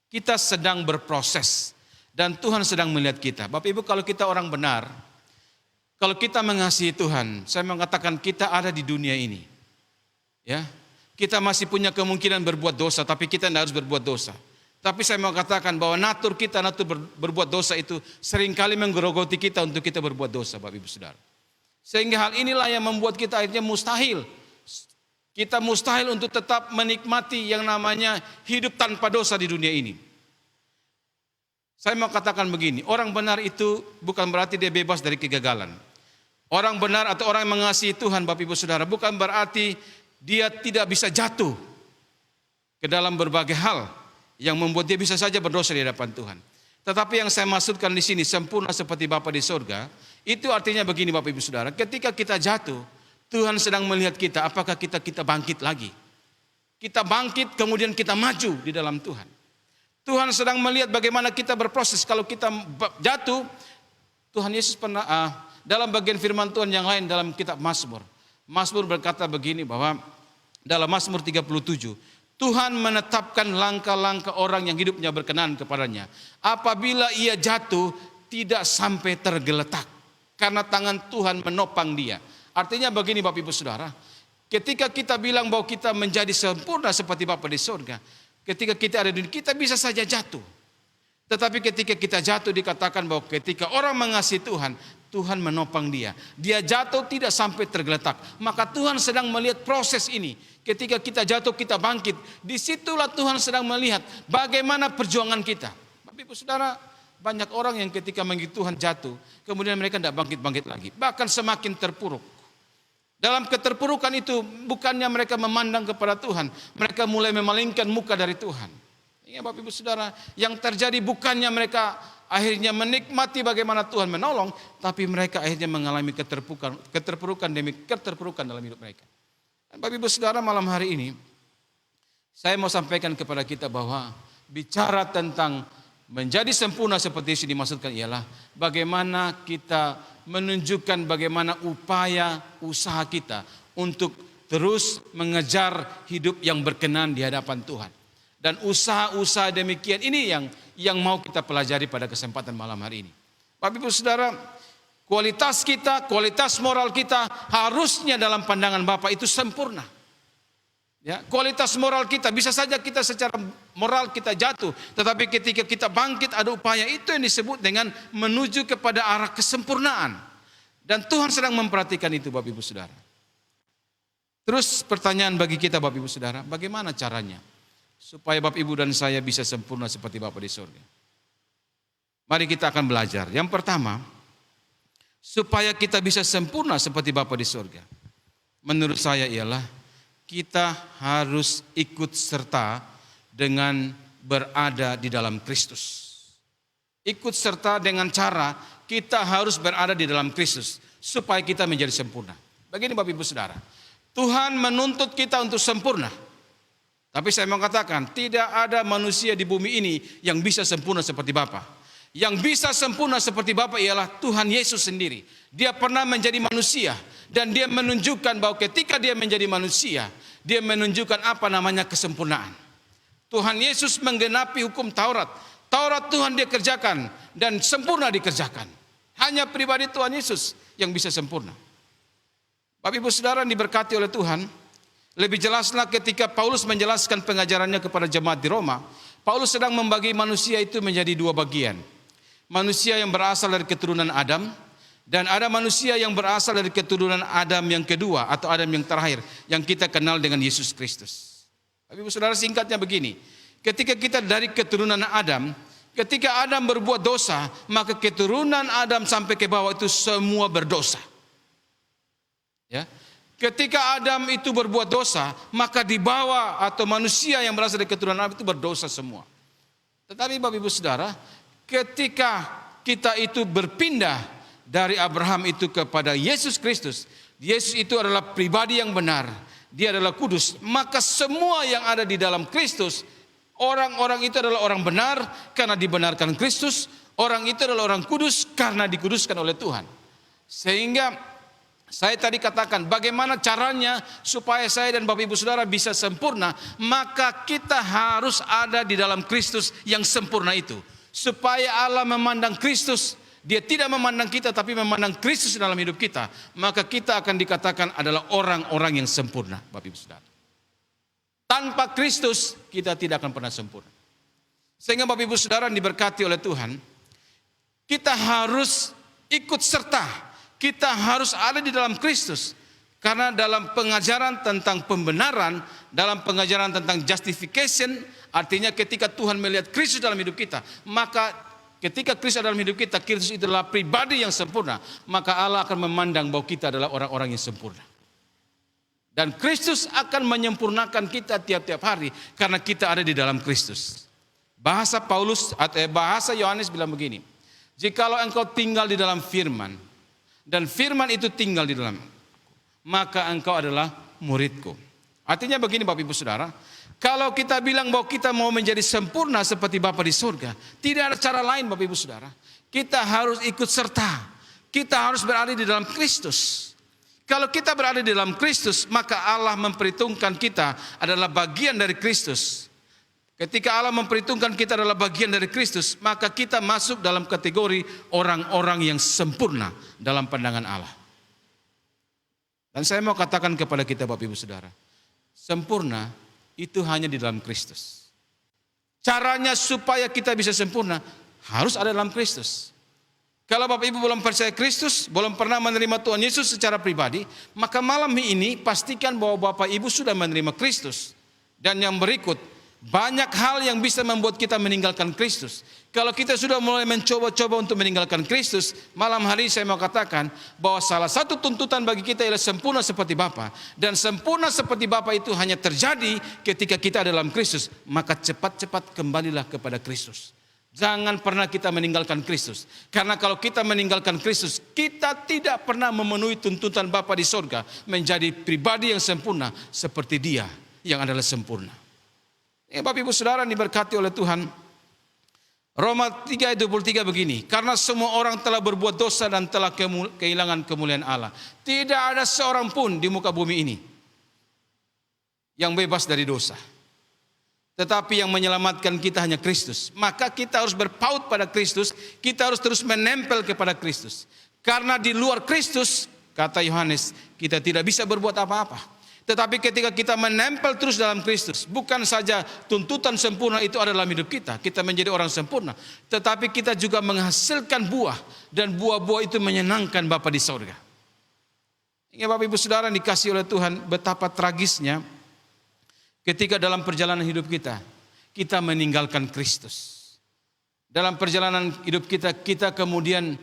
kita sedang berproses dan Tuhan sedang melihat kita. Bapak Ibu, kalau kita orang benar, kalau kita mengasihi Tuhan, saya mengatakan kita ada di dunia ini. Ya, kita masih punya kemungkinan berbuat dosa, tapi kita tidak harus berbuat dosa. Tapi saya mau katakan bahwa natur berbuat dosa itu seringkali menggerogoti kita untuk kita berbuat dosa, Bapak Ibu Saudara. Sehingga hal inilah yang membuat kita akhirnya mustahil. Kita mustahil untuk tetap menikmati yang namanya hidup tanpa dosa di dunia ini. Saya mau katakan begini, orang benar itu bukan berarti dia bebas dari kegagalan. Orang benar atau orang yang mengasihi Tuhan, Bapak Ibu Saudara, bukan berarti dia tidak bisa jatuh ke dalam berbagai hal yang membuat dia bisa saja berdosa di hadapan Tuhan. Tetapi yang saya maksudkan di sini sempurna seperti Bapa di surga, itu artinya begini Bapak Ibu Saudara, ketika kita jatuh, Tuhan sedang melihat kita, apakah kita bangkit lagi. Kita bangkit kemudian kita maju di dalam Tuhan. Tuhan sedang melihat bagaimana kita berproses. Kalau kita jatuh, Tuhan Yesus pernah dalam bagian firman Tuhan yang lain dalam kitab Mazmur. Mazmur berkata begini bahwa dalam Mazmur 37, Tuhan menetapkan langkah-langkah orang yang hidupnya berkenan kepadanya. Apabila ia jatuh, tidak sampai tergeletak. Karena tangan Tuhan menopang dia. Artinya begini Bapak Ibu Saudara, Ketika kita bilang bahwa kita menjadi sempurna seperti Bapa di surga, ketika kita ada di dunia, kita bisa saja jatuh. Tetapi ketika kita jatuh dikatakan bahwa ketika orang mengasihi Tuhan, Tuhan menopang dia. Dia jatuh tidak sampai tergeletak. Maka Tuhan sedang melihat proses ini. Ketika kita jatuh kita bangkit. Disitulah Tuhan sedang melihat bagaimana perjuangan kita. Bapak Ibu Saudara, banyak orang yang ketika mengikuti Tuhan jatuh, kemudian mereka tidak bangkit-bangkit lagi. Bahkan semakin terpuruk. Dalam keterpurukan itu bukannya mereka memandang kepada Tuhan. Mereka mulai memalingkan muka dari Tuhan. Ya Bapak Ibu Saudara, yang terjadi bukannya mereka akhirnya menikmati bagaimana Tuhan menolong, tapi mereka akhirnya mengalami keterpurukan demi keterpurukan dalam hidup mereka. Dan Bapak Ibu Saudara, malam hari ini saya mau sampaikan kepada kita bahwa bicara tentang menjadi sempurna seperti Yesus dimaksudkan ialah bagaimana kita menunjukkan bagaimana upaya usaha kita untuk terus mengejar hidup yang berkenan di hadapan Tuhan. Dan usaha-usaha demikian ini yang mau kita pelajari pada kesempatan malam hari ini. Bapak Ibu Saudara, kualitas kita, kualitas moral kita harusnya dalam pandangan Bapa itu sempurna. Ya, kualitas moral kita bisa saja kita secara moral kita jatuh, tetapi ketika kita bangkit ada upaya itu yang disebut dengan menuju kepada arah kesempurnaan. Dan Tuhan sedang memperhatikan itu Bapak Ibu Saudara. Terus pertanyaan bagi kita Bapak Ibu Saudara, bagaimana caranya supaya Bapak Ibu dan saya bisa sempurna seperti Bapa di surga? Mari kita akan belajar. Yang pertama, supaya kita bisa sempurna seperti Bapa di surga, menurut saya ialah kita harus ikut serta dengan berada di dalam Kristus. Ikut serta dengan cara kita harus berada di dalam Kristus supaya kita menjadi sempurna. Begini Bapak Ibu Saudara, Tuhan menuntut kita untuk sempurna. Tapi saya mau katakan, tidak ada manusia di bumi ini yang bisa sempurna seperti Bapa. Yang bisa sempurna seperti Bapa ialah Tuhan Yesus sendiri. Dia pernah menjadi manusia dan dia menunjukkan bahwa ketika dia menjadi manusia, dia menunjukkan apa namanya kesempurnaan. Tuhan Yesus menggenapi hukum Taurat. Taurat Tuhan dia kerjakan dan sempurna dikerjakan. Hanya pribadi Tuhan Yesus yang bisa sempurna. Bapak Ibu Saudara yang diberkati oleh Tuhan, lebih jelaslah ketika Paulus menjelaskan pengajarannya kepada jemaat di Roma, Paulus sedang membagi manusia itu menjadi dua bagian. Manusia yang berasal dari keturunan Adam, dan ada manusia yang berasal dari keturunan Adam yang kedua atau Adam yang terakhir yang kita kenal dengan Yesus Kristus. Bapak Ibu Saudara, singkatnya begini, ketika kita dari keturunan Adam, ketika Adam berbuat dosa, maka keturunan Adam sampai ke bawah itu semua berdosa. Ya. Ketika Adam itu berbuat dosa, maka di bawah atau manusia yang berasal dari keturunan Adam itu berdosa semua. Tetapi Bapak Ibu Saudara, ketika kita itu berpindah dari Abraham itu kepada Yesus Kristus, Yesus itu adalah pribadi yang benar, dia adalah kudus, maka semua yang ada di dalam Kristus, orang-orang itu adalah orang benar karena dibenarkan Kristus, orang itu adalah orang kudus karena dikuduskan oleh Tuhan. Sehingga saya tadi katakan bagaimana caranya supaya saya dan Bapak Ibu Saudara bisa sempurna, maka kita harus ada di dalam Kristus yang sempurna itu. Supaya Allah memandang Kristus, dia tidak memandang kita tapi memandang Kristus dalam hidup kita, maka kita akan dikatakan adalah orang-orang yang sempurna, Bapak Ibu Saudara. Tanpa Kristus kita tidak akan pernah sempurna. Sehingga Bapak Ibu Saudara yang diberkati oleh Tuhan, kita harus ikut serta. Kita harus ada di dalam Kristus. Karena dalam pengajaran tentang pembenaran, dalam pengajaran tentang justification, artinya ketika Tuhan melihat Kristus dalam hidup kita, maka ketika Kristus dalam hidup kita, Kristus itu adalah pribadi yang sempurna, maka Allah akan memandang bahwa kita adalah orang-orang yang sempurna. Dan Kristus akan menyempurnakan kita tiap-tiap hari karena kita ada di dalam Kristus. Bahasa Paulus atau bahasa Yohanes bilang begini, jikalau engkau tinggal di dalam firman, dan firman itu tinggal di dalam, maka engkau adalah muridku. Artinya begini Bapak Ibu Saudara, kalau kita bilang bahwa kita mau menjadi sempurna seperti Bapa di surga, tidak ada cara lain Bapak Ibu Saudara. Kita harus ikut serta, kita harus berada di dalam Kristus. Kalau kita berada di dalam Kristus, maka Allah memperhitungkan kita adalah bagian dari Kristus. Ketika Allah memperhitungkan kita adalah bagian dari Kristus, maka kita masuk dalam kategori orang-orang yang sempurna dalam pandangan Allah. Dan saya mau katakan kepada kita Bapak Ibu Saudara, sempurna itu hanya di dalam Kristus. Caranya supaya kita bisa sempurna harus ada dalam Kristus. Kalau Bapak Ibu belum percaya Kristus, belum pernah menerima Tuhan Yesus secara pribadi, maka malam ini pastikan bahwa Bapak Ibu sudah menerima Kristus. Dan yang berikut, banyak hal yang bisa membuat kita meninggalkan Kristus. Kalau kita sudah mulai mencoba-coba untuk meninggalkan Kristus, malam hari saya mau katakan bahwa salah satu tuntutan bagi kita ialah sempurna seperti Bapa. Dan sempurna seperti Bapa itu hanya terjadi ketika kita ada dalam Kristus. Maka cepat-cepat kembalilah kepada Kristus. Jangan pernah kita meninggalkan Kristus. Karena kalau kita meninggalkan Kristus, kita tidak pernah memenuhi tuntutan Bapa di sorga menjadi pribadi yang sempurna seperti Dia yang adalah sempurna. Bapak Ibu Saudara diberkati oleh Tuhan. Roma 3 ayat 23 begini, karena semua orang telah berbuat dosa dan telah kehilangan kemuliaan Allah. Tidak ada seorang pun di muka bumi ini yang bebas dari dosa. Tetapi yang menyelamatkan kita hanya Kristus. Maka kita harus berpaut pada Kristus, kita harus terus menempel kepada Kristus. Karena di luar Kristus, kata Yohanes, kita tidak bisa berbuat apa-apa. Tetapi ketika kita menempel terus dalam Kristus, bukan saja tuntutan sempurna itu ada dalam hidup kita, kita menjadi orang sempurna, tetapi kita juga menghasilkan buah, dan buah-buah itu menyenangkan Bapa di sorga. Ingat Bapak Ibu Saudara dikasih oleh Tuhan, betapa tragisnya ketika dalam perjalanan hidup kita, kita meninggalkan Kristus. Dalam perjalanan hidup kita, kita kemudian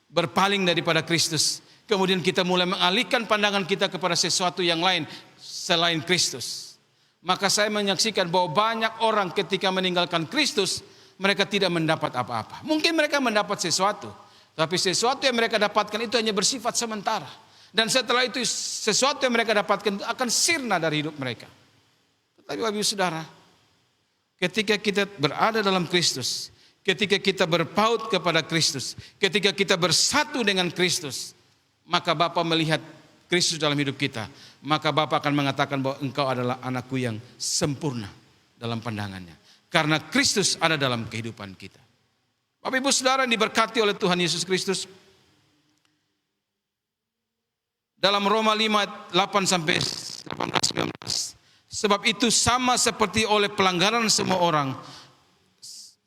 berpaling daripada Kristus. Kemudian kita mulai mengalihkan pandangan kita kepada sesuatu yang lain selain Kristus. Maka saya menyaksikan bahwa banyak orang ketika meninggalkan Kristus, mereka tidak mendapat apa-apa. Mungkin mereka mendapat sesuatu, tapi sesuatu yang mereka dapatkan itu hanya bersifat sementara. Dan setelah itu sesuatu yang mereka dapatkan akan sirna dari hidup mereka. Tetapi Bapak Ibu Saudara, ketika kita berada dalam Kristus, ketika kita berpaut kepada Kristus, ketika kita bersatu dengan Kristus, maka Bapa melihat Kristus dalam hidup kita, maka Bapa akan mengatakan bahwa engkau adalah anakku yang sempurna dalam pandangannya. Karena Kristus ada dalam kehidupan kita. Bapak Ibu Saudara diberkati oleh Tuhan Yesus Kristus. Dalam Roma 5, 8 sampai 18, 19. Sebab itu sama seperti oleh pelanggaran semua orang.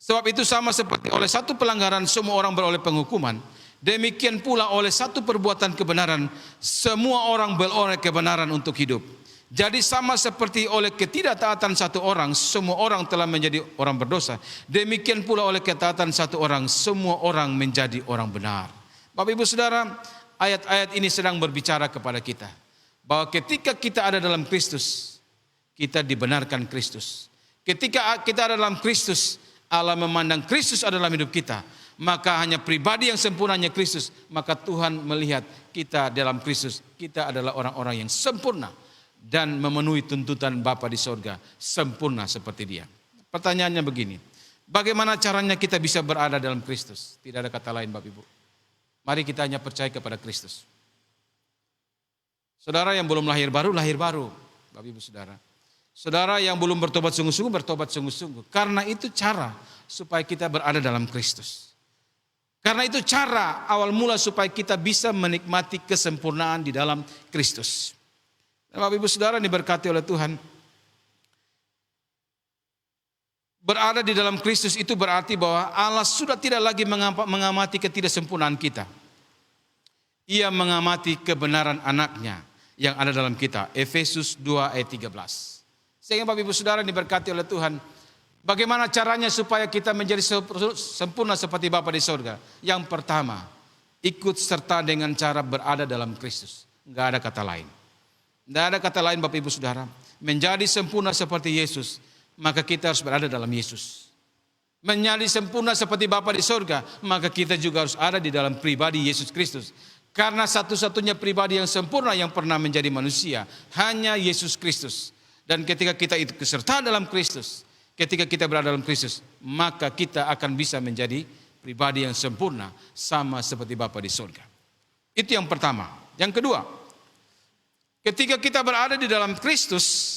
Sebab itu sama seperti oleh satu pelanggaran semua orang beroleh penghukuman. Demikian pula oleh satu perbuatan kebenaran semua orang beroleh kebenaran untuk hidup. Jadi sama seperti oleh ketidaktaatan satu orang semua orang telah menjadi orang berdosa. Demikian pula oleh ketaatan satu orang semua orang menjadi orang benar. Bapak Ibu Saudara, ayat-ayat ini sedang berbicara kepada kita bahwa ketika kita ada dalam Kristus, kita dibenarkan Kristus. Ketika kita ada dalam Kristus, Allah memandang Kristus adalah hidup kita. Maka hanya pribadi yang sempurna hanya Kristus. Maka Tuhan melihat kita dalam Kristus, kita adalah orang-orang yang sempurna dan memenuhi tuntutan Bapa di sorga, sempurna seperti Dia. Pertanyaannya begini, bagaimana caranya kita bisa berada dalam Kristus? Tidak ada kata lain Bapak Ibu. Mari kita hanya percaya kepada Kristus. Saudara yang belum lahir baru Bapak Ibu Saudara. Saudara yang belum bertobat sungguh-sungguh, bertobat sungguh-sungguh. Karena itu cara supaya kita berada dalam Kristus. Karena itu cara awal mula supaya kita bisa menikmati kesempurnaan di dalam Kristus. Dan Bapak Ibu Saudara diberkati oleh Tuhan. Berada di dalam Kristus itu berarti bahwa Allah sudah tidak lagi mengamati ketidaksempurnaan kita. Ia mengamati kebenaran anaknya yang ada dalam kita. Efesus 2 ayat 13. Sehingga Bapak Ibu Saudara diberkati oleh Tuhan. Bagaimana caranya supaya kita menjadi sempurna seperti Bapa di sorga? Yang pertama, ikut serta dengan cara berada dalam Kristus. Enggak ada kata lain. Enggak ada kata lain Bapak Ibu Saudara. Menjadi sempurna seperti Yesus, maka kita harus berada dalam Yesus. Menjadi sempurna seperti Bapa di sorga, maka kita juga harus ada di dalam pribadi Yesus Kristus. Karena satu-satunya pribadi yang sempurna yang pernah menjadi manusia, hanya Yesus Kristus. Dan ketika kita ikut serta dalam Kristus, ketika kita berada dalam Kristus, maka kita akan bisa menjadi pribadi yang sempurna sama seperti Bapa di surga. Itu yang pertama. Yang kedua, ketika kita berada di dalam Kristus,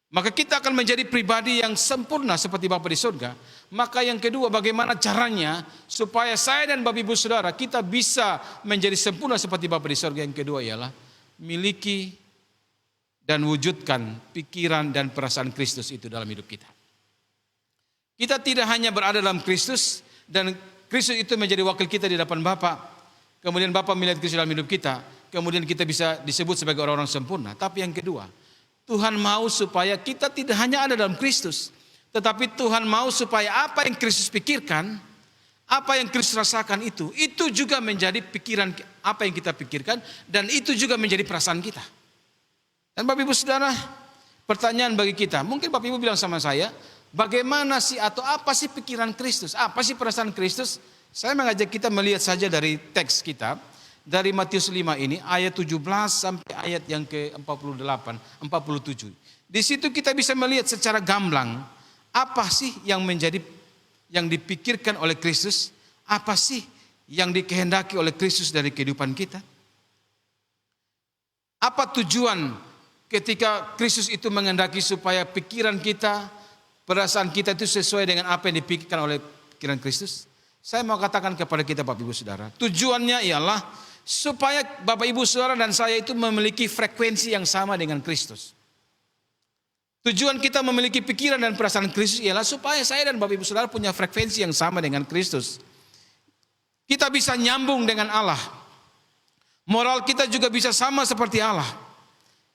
maka kita akan menjadi pribadi yang sempurna seperti Bapa di surga. Maka yang kedua, bagaimana caranya supaya saya dan Bapak Ibu Saudara kita bisa menjadi sempurna seperti Bapa di surga? Yang kedua ialah miliki dan wujudkan pikiran dan perasaan Kristus itu dalam hidup kita. Kita tidak hanya berada dalam Kristus dan Kristus itu menjadi wakil kita di hadapan Bapa. Kemudian Bapa melihat Kristus dalam hidup kita, kemudian kita bisa disebut sebagai orang-orang sempurna. Tapi yang kedua, Tuhan mau supaya kita tidak hanya ada dalam Kristus, tetapi Tuhan mau supaya apa yang Kristus pikirkan, apa yang Kristus rasakan itu juga menjadi pikiran apa yang kita pikirkan, dan itu juga menjadi perasaan kita. Dan Bapak Ibu Saudara, pertanyaan bagi kita, mungkin Bapak Ibu bilang sama saya, bagaimana sih atau apa sih pikiran Kristus? Apa sih perasaan Kristus? Saya mengajak kita melihat saja dari teks kita, dari Matius 5 ini, ayat 17 sampai ayat yang ke-48, 47. Di situ kita bisa melihat secara gamblang, apa sih yang dipikirkan oleh Kristus? Apa sih yang dikehendaki oleh Kristus dari kehidupan kita? Apa tujuan ketika Kristus itu menghendaki supaya pikiran kita, perasaan kita itu sesuai dengan apa yang dipikirkan oleh pikiran Kristus? Saya mau katakan kepada kita Bapak Ibu Saudara, tujuannya ialah supaya Bapak Ibu Saudara dan saya itu memiliki frekuensi yang sama dengan Kristus. Tujuan kita memiliki pikiran dan perasaan Kristus ialah supaya saya dan Bapak Ibu Saudara punya frekuensi yang sama dengan Kristus. Kita bisa nyambung dengan Allah. Moral kita juga bisa sama seperti Allah.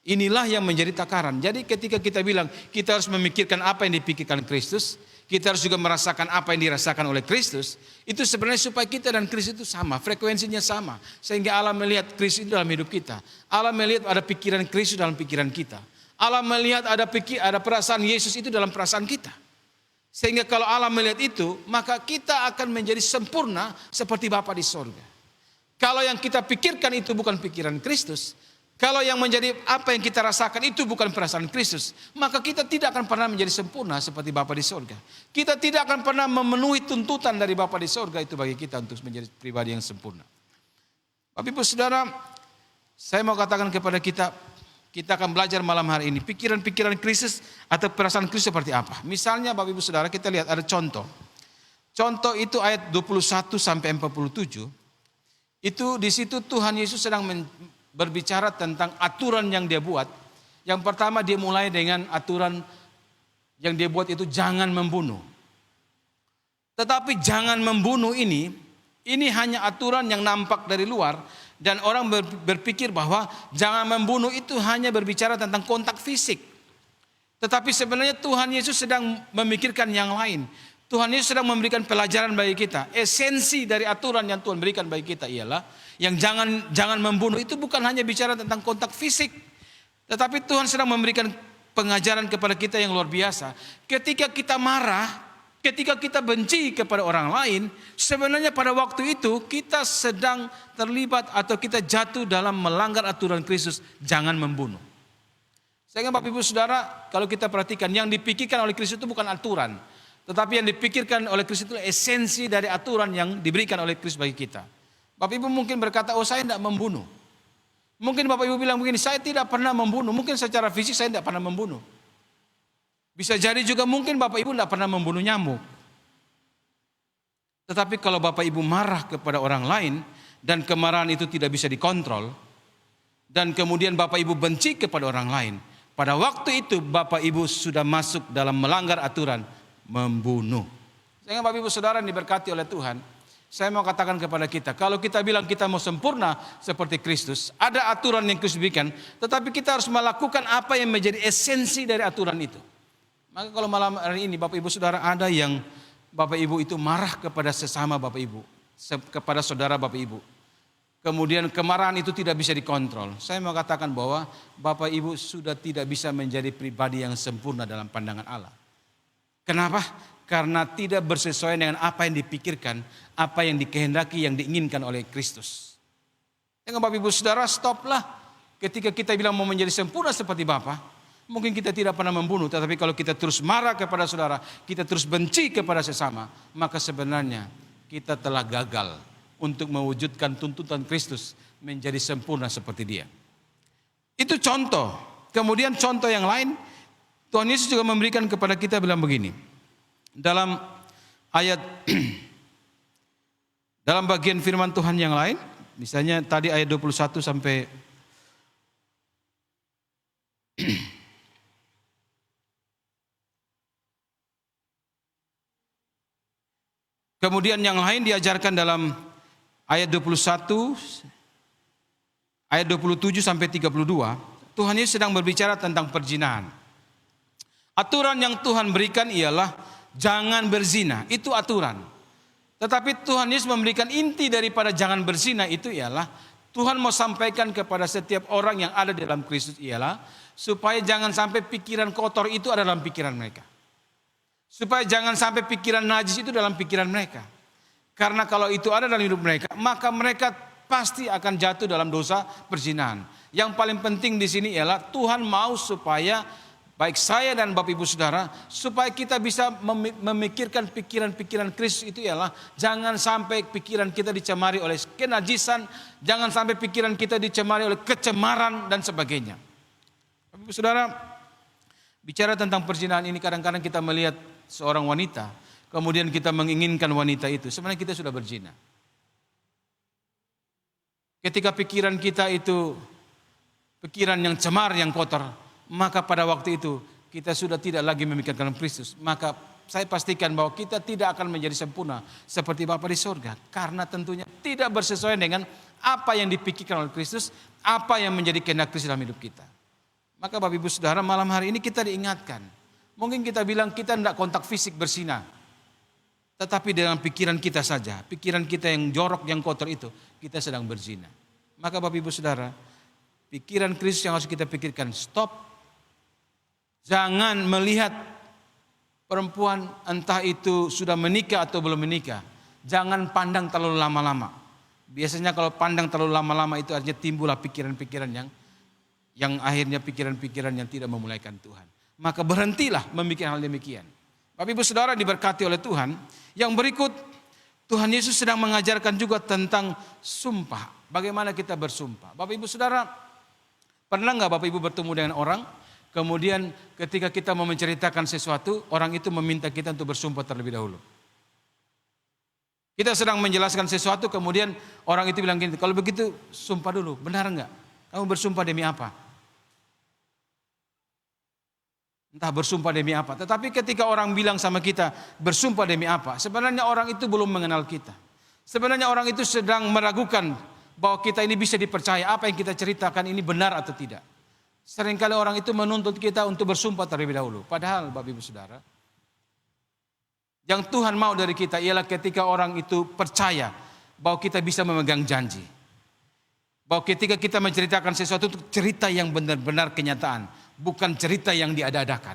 Inilah yang menjadi takaran. Jadi ketika kita bilang kita harus memikirkan apa yang dipikirkan Kristus, kita harus juga merasakan apa yang dirasakan oleh Kristus, itu sebenarnya supaya kita dan Kristus itu sama, frekuensinya sama. Sehingga Allah melihat Kristus itu dalam hidup kita. Allah melihat ada pikiran Kristus dalam pikiran kita. Allah melihat ada perasaan Yesus itu dalam perasaan kita. Sehingga kalau Allah melihat itu, maka kita akan menjadi sempurna seperti Bapa di sorga. Kalau yang kita pikirkan itu bukan pikiran Kristus, kalau yang menjadi apa yang kita rasakan itu bukan perasaan Kristus, maka kita tidak akan pernah menjadi sempurna seperti Bapa di sorga. Kita tidak akan pernah memenuhi tuntutan dari Bapa di sorga itu bagi kita untuk menjadi pribadi yang sempurna. Bapak Ibu Saudara, saya mau katakan kepada kita akan belajar malam hari ini pikiran-pikiran Kristus atau perasaan Kristus seperti apa. Misalnya Bapak Ibu Saudara, kita lihat ada contoh. Contoh itu ayat 21 sampai 47. Itu di situ Tuhan Yesus sedang berbicara tentang aturan yang dia buat. Yang pertama dia mulai dengan aturan yang dia buat itu jangan membunuh. Tetapi jangan membunuh ini hanya aturan yang nampak dari luar. Dan orang berpikir bahwa jangan membunuh itu hanya berbicara tentang kontak fisik. Tetapi sebenarnya Tuhan Yesus sedang memikirkan yang lain. Tuhan Yesus sedang memberikan pelajaran bagi kita. Esensi dari aturan yang Tuhan berikan bagi kita ialah yang jangan membunuh itu bukan hanya bicara tentang kontak fisik. Tetapi Tuhan sedang memberikan pengajaran kepada kita yang luar biasa. Ketika kita marah, ketika kita benci kepada orang lain, sebenarnya pada waktu itu kita sedang terlibat atau kita jatuh dalam melanggar aturan Kristus, jangan membunuh. Sehingga Bapak Ibu Saudara, kalau kita perhatikan yang dipikirkan oleh Kristus itu bukan aturan, tetapi yang dipikirkan oleh Kristus itu esensi dari aturan yang diberikan oleh Kristus bagi kita. Bapak Ibu mungkin berkata, oh saya tidak membunuh. Mungkin Bapak Ibu bilang begini, saya tidak pernah membunuh. Mungkin secara fisik saya tidak pernah membunuh. Bisa jadi juga mungkin Bapak Ibu tidak pernah membunuh nyamuk. Tetapi kalau Bapak Ibu marah kepada orang lain dan kemarahan itu tidak bisa dikontrol, dan kemudian Bapak Ibu benci kepada orang lain, pada waktu itu Bapak Ibu sudah masuk dalam melanggar aturan membunuh. Sehingga Bapak Ibu Saudara yang diberkati oleh Tuhan, saya mau katakan kepada kita, kalau kita bilang kita mau sempurna seperti Kristus, ada aturan yang Kristus berikan, tetapi kita harus melakukan apa yang menjadi esensi dari aturan itu. Maka kalau malam hari ini Bapak Ibu Saudara ada yang Bapak Ibu itu marah kepada sesama Bapak Ibu, kepada saudara Bapak Ibu, kemudian kemarahan itu tidak bisa dikontrol, saya mau katakan bahwa Bapak Ibu sudah tidak bisa menjadi pribadi yang sempurna dalam pandangan Allah. Kenapa? Karena tidak bersesuaian dengan apa yang dipikirkan, apa yang dikehendaki, yang diinginkan oleh Kristus. Dengan Bapak Ibu Saudara, stoplah. Ketika kita bilang mau menjadi sempurna seperti Bapa, mungkin kita tidak pernah membunuh, tetapi kalau kita terus marah kepada saudara, kita terus benci kepada sesama, maka sebenarnya kita telah gagal untuk mewujudkan tuntutan Kristus menjadi sempurna seperti Dia. Itu contoh. Kemudian contoh yang lain, Tuhan Yesus juga memberikan kepada kita bilang begini. Dalam ayat dalam bagian firman Tuhan yang lain, misalnya tadi ayat 21 sampai Kemudian yang lain diajarkan dalam ayat 21, ayat 27 sampai 32. Tuhan Yesus sedang berbicara tentang perzinahan. Aturan yang Tuhan berikan ialah jangan berzina, itu aturan. Tetapi Tuhan Yesus memberikan inti daripada jangan berzina itu ialah Tuhan mau sampaikan kepada setiap orang yang ada di dalam Kristus ialah supaya jangan sampai pikiran kotor itu ada dalam pikiran mereka. Supaya jangan sampai pikiran najis itu dalam pikiran mereka. Karena kalau itu ada dalam hidup mereka, maka mereka pasti akan jatuh dalam dosa perzinahan. Yang paling penting di sini ialah Tuhan mau supaya baik saya dan Bapak Ibu Saudara, supaya kita bisa memikirkan pikiran-pikiran Kristus itu ialah jangan sampai pikiran kita dicemari oleh kenajisan, jangan sampai pikiran kita dicemari oleh kecemaran dan sebagainya. Bapak Ibu Saudara, bicara tentang perzinahan ini kadang-kadang kita melihat seorang wanita, kemudian kita menginginkan wanita itu, sebenarnya kita sudah berzina. Ketika pikiran kita itu pikiran yang cemar, yang kotor, maka pada waktu itu kita sudah tidak lagi memikirkan Kristus. Maka saya pastikan bahwa kita tidak akan menjadi sempurna seperti Bapa di sorga. Karena tentunya tidak bersesuaian dengan apa yang dipikirkan oleh Kristus, apa yang menjadi kehendak Kristus dalam hidup kita. Maka Bapak Ibu Saudara, malam hari ini kita diingatkan. Mungkin kita bilang kita tidak kontak fisik berzina. Tetapi dalam pikiran kita saja, pikiran kita yang jorok, yang kotor itu, kita sedang berzina. Maka Bapak Ibu Saudara, pikiran Kristus yang harus kita pikirkan, stop. Jangan melihat perempuan entah itu sudah menikah atau belum menikah. Jangan pandang terlalu lama-lama. Biasanya kalau pandang terlalu lama-lama itu artinya timbullah pikiran-pikiran yang akhirnya pikiran-pikiran yang tidak memuliakan Tuhan. Maka berhentilah memikirkan hal demikian. Bapak Ibu Saudara diberkati oleh Tuhan. Yang berikut Tuhan Yesus sedang mengajarkan juga tentang sumpah. Bagaimana kita bersumpah. Bapak Ibu Saudara, pernah nggak Bapak Ibu bertemu dengan orang, kemudian ketika kita mau menceritakan sesuatu, orang itu meminta kita untuk bersumpah terlebih dahulu. Kita sedang menjelaskan sesuatu, kemudian orang itu bilang gini, kalau begitu sumpah dulu, benar nggak? Kamu bersumpah demi apa? Entah bersumpah demi apa. Tetapi ketika orang bilang sama kita bersumpah demi apa, sebenarnya orang itu belum mengenal kita. Sebenarnya orang itu sedang meragukan bahwa kita ini bisa dipercaya, apa yang kita ceritakan ini benar atau tidak. Seringkali orang itu menuntut kita untuk bersumpah terlebih dahulu. Padahal Bapak Ibu Saudara, yang Tuhan mau dari kita ialah ketika orang itu percaya bahwa kita bisa memegang janji. Bahwa ketika kita menceritakan sesuatu itu cerita yang benar-benar kenyataan, bukan cerita yang diada-adakan.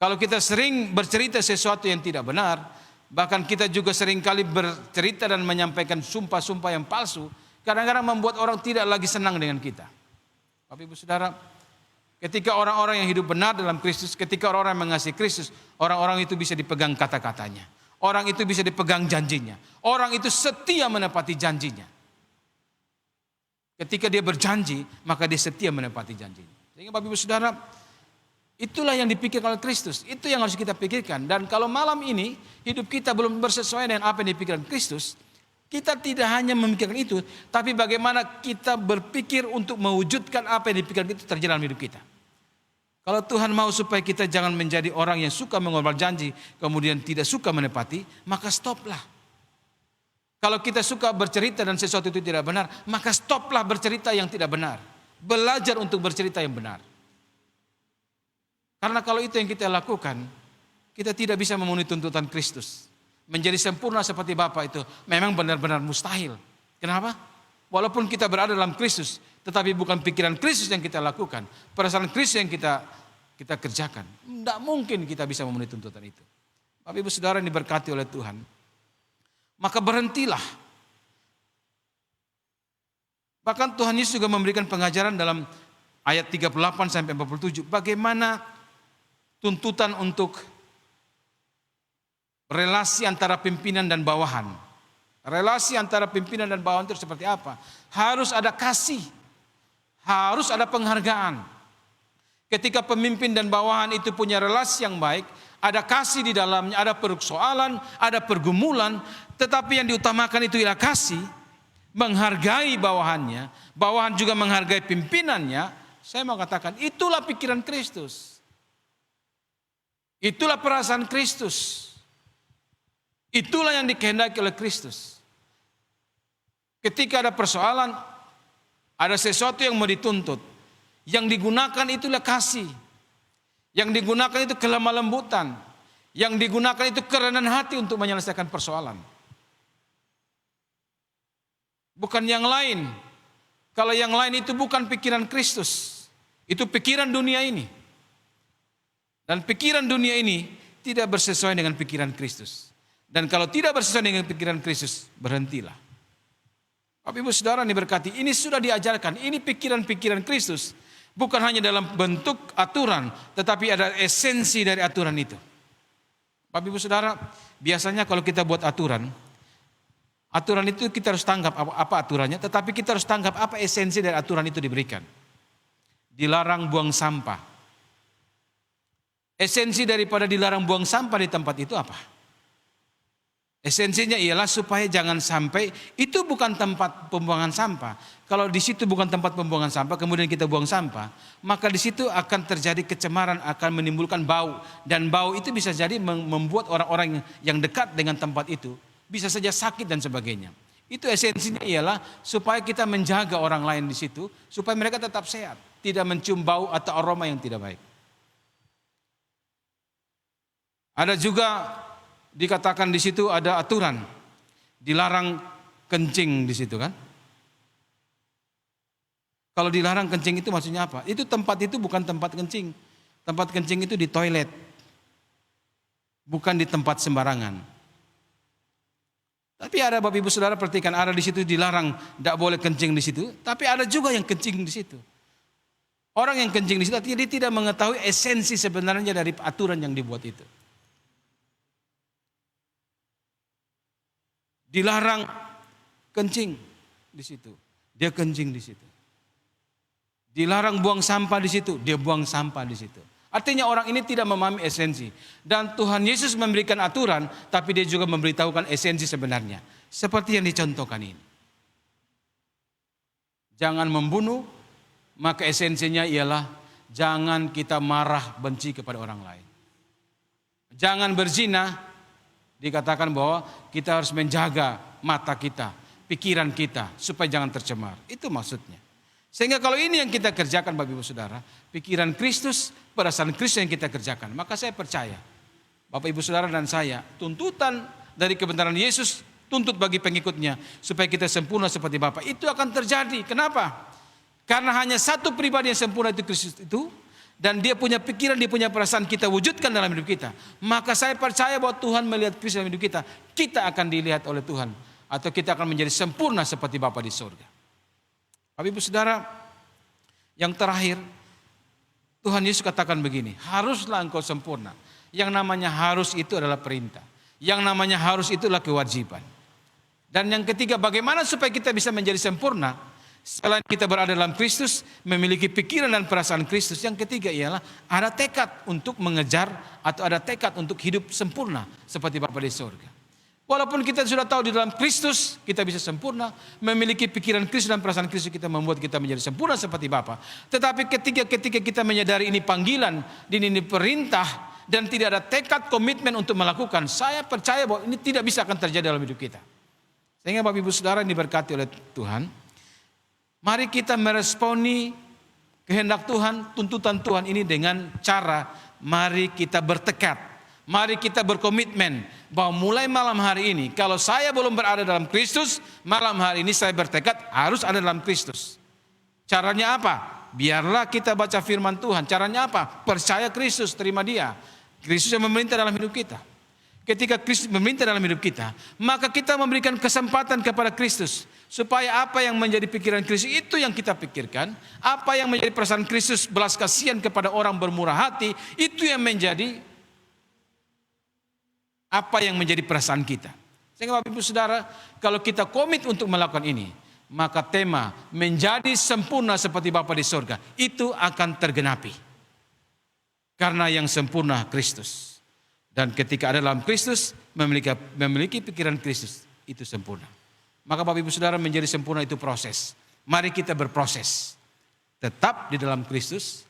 Kalau kita sering bercerita sesuatu yang tidak benar, bahkan kita juga seringkali bercerita dan menyampaikan sumpah-sumpah yang palsu, kadang-kadang membuat orang tidak lagi senang dengan kita. Bapak Ibu Saudara, ketika orang-orang yang hidup benar dalam Kristus, ketika orang-orang yang mengasihi Kristus, orang-orang itu bisa dipegang kata-katanya. Orang itu bisa dipegang janjinya. Orang itu setia menepati janjinya. Ketika dia berjanji, maka dia setia menepati janjinya. Sehingga Bapak Ibu Saudara, itulah yang dipikirkan oleh Kristus. Itu yang harus kita pikirkan. Dan kalau malam ini hidup kita belum bersesuaian dengan apa yang dipikirkan Kristus, kita tidak hanya memikirkan itu, tapi bagaimana kita berpikir untuk mewujudkan apa yang dipikirkan itu terjadi dalam hidup kita. Kalau Tuhan mau supaya kita jangan menjadi orang yang suka mengorbankan janji, kemudian tidak suka menepati, maka stoplah. Kalau kita suka bercerita dan sesuatu itu tidak benar, maka stoplah bercerita yang tidak benar. Belajar untuk bercerita yang benar. Karena kalau itu yang kita lakukan, kita tidak bisa memenuhi tuntutan Kristus. Menjadi sempurna seperti Bapa itu memang benar-benar mustahil. Kenapa? Walaupun kita berada dalam Kristus, tetapi bukan pikiran Kristus yang kita lakukan, perasaan Kristus yang kita kerjakan. Tidak mungkin kita bisa memenuhi tuntutan itu. Bapak Ibu Saudara yang diberkati oleh Tuhan, maka berhentilah. Bahkan Tuhan Yesus juga memberikan pengajaran dalam ayat 38 sampai 47. Bagaimana tuntutan untuk relasi antara pimpinan dan bawahan. Relasi antara pimpinan dan bawahan itu seperti apa? Harus ada kasih. Harus ada penghargaan. Ketika pemimpin dan bawahan itu punya relasi yang baik, ada kasih di dalamnya, ada persoalan, ada pergumulan, tetapi yang diutamakan itu ialah kasih, menghargai bawahannya, bawahan juga menghargai pimpinannya. Saya mau katakan, itulah pikiran Kristus. Itulah perasaan Kristus. Itulah yang dikehendaki oleh Kristus. Ketika ada persoalan, ada sesuatu yang mau dituntut, yang digunakan itulah kasih, yang digunakan itu kelemah lembutan, yang digunakan itu kerendahan hati untuk menyelesaikan persoalan. Bukan yang lain. Kalau yang lain itu bukan pikiran Kristus, itu pikiran dunia ini. Dan pikiran dunia ini tidak bersesuaian dengan pikiran Kristus. Dan kalau tidak bersesuaian dengan pikiran Kristus, berhentilah. Bapak Ibu Saudara diberkati, ini sudah diajarkan, ini pikiran-pikiran Kristus. Bukan hanya dalam bentuk aturan, tetapi ada esensi dari aturan itu. Bapak Ibu Saudara, biasanya kalau kita buat aturan itu kita harus tangkap apa aturannya, tetapi kita harus tangkap apa esensi dari aturan itu diberikan. Dilarang buang sampah. Esensi daripada dilarang buang sampah di tempat itu apa? Esensinya ialah supaya jangan sampai itu bukan tempat pembuangan sampah. Kalau di situ bukan tempat pembuangan sampah, kemudian kita buang sampah, maka di situ akan terjadi kecemaran, akan menimbulkan bau, dan bau itu bisa jadi membuat orang-orang yang dekat dengan tempat itu bisa saja sakit dan sebagainya. Itu esensinya ialah supaya kita menjaga orang lain di situ, supaya mereka tetap sehat, tidak mencium bau atau aroma yang tidak baik. Ada juga dikatakan di situ ada aturan, dilarang kencing di situ kan? Kalau dilarang kencing itu maksudnya apa? Itu tempat itu bukan tempat kencing. Tempat kencing itu di toilet, bukan di tempat sembarangan. Tapi ada Bapak Ibu Saudara perhatikan, ada di situ dilarang tidak boleh kencing di situ, tapi ada juga yang kencing di situ. Orang yang kencing di situ artinya dia tidak mengetahui esensi sebenarnya dari aturan yang dibuat itu. Dilarang kencing di situ, dia kencing di situ. Dilarang buang sampah di situ, dia buang sampah di situ. Artinya orang ini tidak memahami esensi. Dan Tuhan Yesus memberikan aturan, tapi dia juga memberitahukan esensi sebenarnya. Seperti yang dicontohkan ini. Jangan membunuh, maka esensinya ialah jangan kita marah benci kepada orang lain. Jangan berzina, dikatakan bahwa kita harus menjaga mata kita, pikiran kita, supaya jangan tercemar. Itu maksudnya. Sehingga kalau ini yang kita kerjakan Bapak Ibu Saudara, pikiran Kristus, perasaan Kristus yang kita kerjakan, maka saya percaya Bapak Ibu Saudara dan saya, tuntutan dari kebenaran Yesus tuntut bagi pengikutnya supaya kita sempurna seperti Bapa. Itu akan terjadi. Kenapa? Karena hanya satu pribadi yang sempurna itu Kristus itu, dan dia punya pikiran, dia punya perasaan, kita wujudkan dalam hidup kita. Maka saya percaya bahwa Tuhan melihat Kristus dalam hidup kita, kita akan dilihat oleh Tuhan, atau kita akan menjadi sempurna seperti Bapa di surga. Bapak Ibu Saudara, yang terakhir, Tuhan Yesus katakan begini, haruslah engkau sempurna. Yang namanya harus itu adalah perintah. Yang namanya harus itu adalah kewajiban. Dan yang ketiga, bagaimana supaya kita bisa menjadi sempurna? Selain kita berada dalam Kristus, memiliki pikiran dan perasaan Kristus. Yang ketiga ialah ada tekad untuk mengejar atau ada tekad untuk hidup sempurna seperti Bapa di surga. Walaupun kita sudah tahu di dalam Kristus kita bisa sempurna, memiliki pikiran Kristus dan perasaan Kristus, kita membuat kita menjadi sempurna seperti Bapa. Tetapi ketika kita menyadari ini panggilan, ini perintah, dan tidak ada tekad komitmen untuk melakukan, saya percaya bahwa ini tidak bisa akan terjadi dalam hidup kita. Sehingga Bapak Ibu Saudara yang diberkati oleh Tuhan, mari kita meresponi kehendak Tuhan, tuntutan Tuhan ini dengan cara mari kita bertekad. Mari kita berkomitmen bahwa mulai malam hari ini, kalau saya belum berada dalam Kristus, malam hari ini saya bertekad harus ada dalam Kristus. Caranya apa? Biarlah kita baca firman Tuhan. Caranya apa? Percaya Kristus, terima Dia. Kristus yang memerintah dalam hidup kita. Ketika Kristus memerintah dalam hidup kita, maka kita memberikan kesempatan kepada Kristus. Supaya apa yang menjadi pikiran Kristus itu yang kita pikirkan. Apa yang menjadi perasaan Kristus, belas kasihan kepada orang bermurah hati, itu yang menjadi apa yang menjadi perasaan kita. Sehingga Bapak Ibu Saudara, kalau kita komit untuk melakukan ini, maka tema menjadi sempurna seperti Bapa di surga itu akan tergenapi. Karena yang sempurna Kristus. Dan ketika ada dalam Kristus, memiliki pikiran Kristus, itu sempurna. Maka Bapak Ibu Saudara, menjadi sempurna itu proses. Mari kita berproses tetap di dalam Kristus.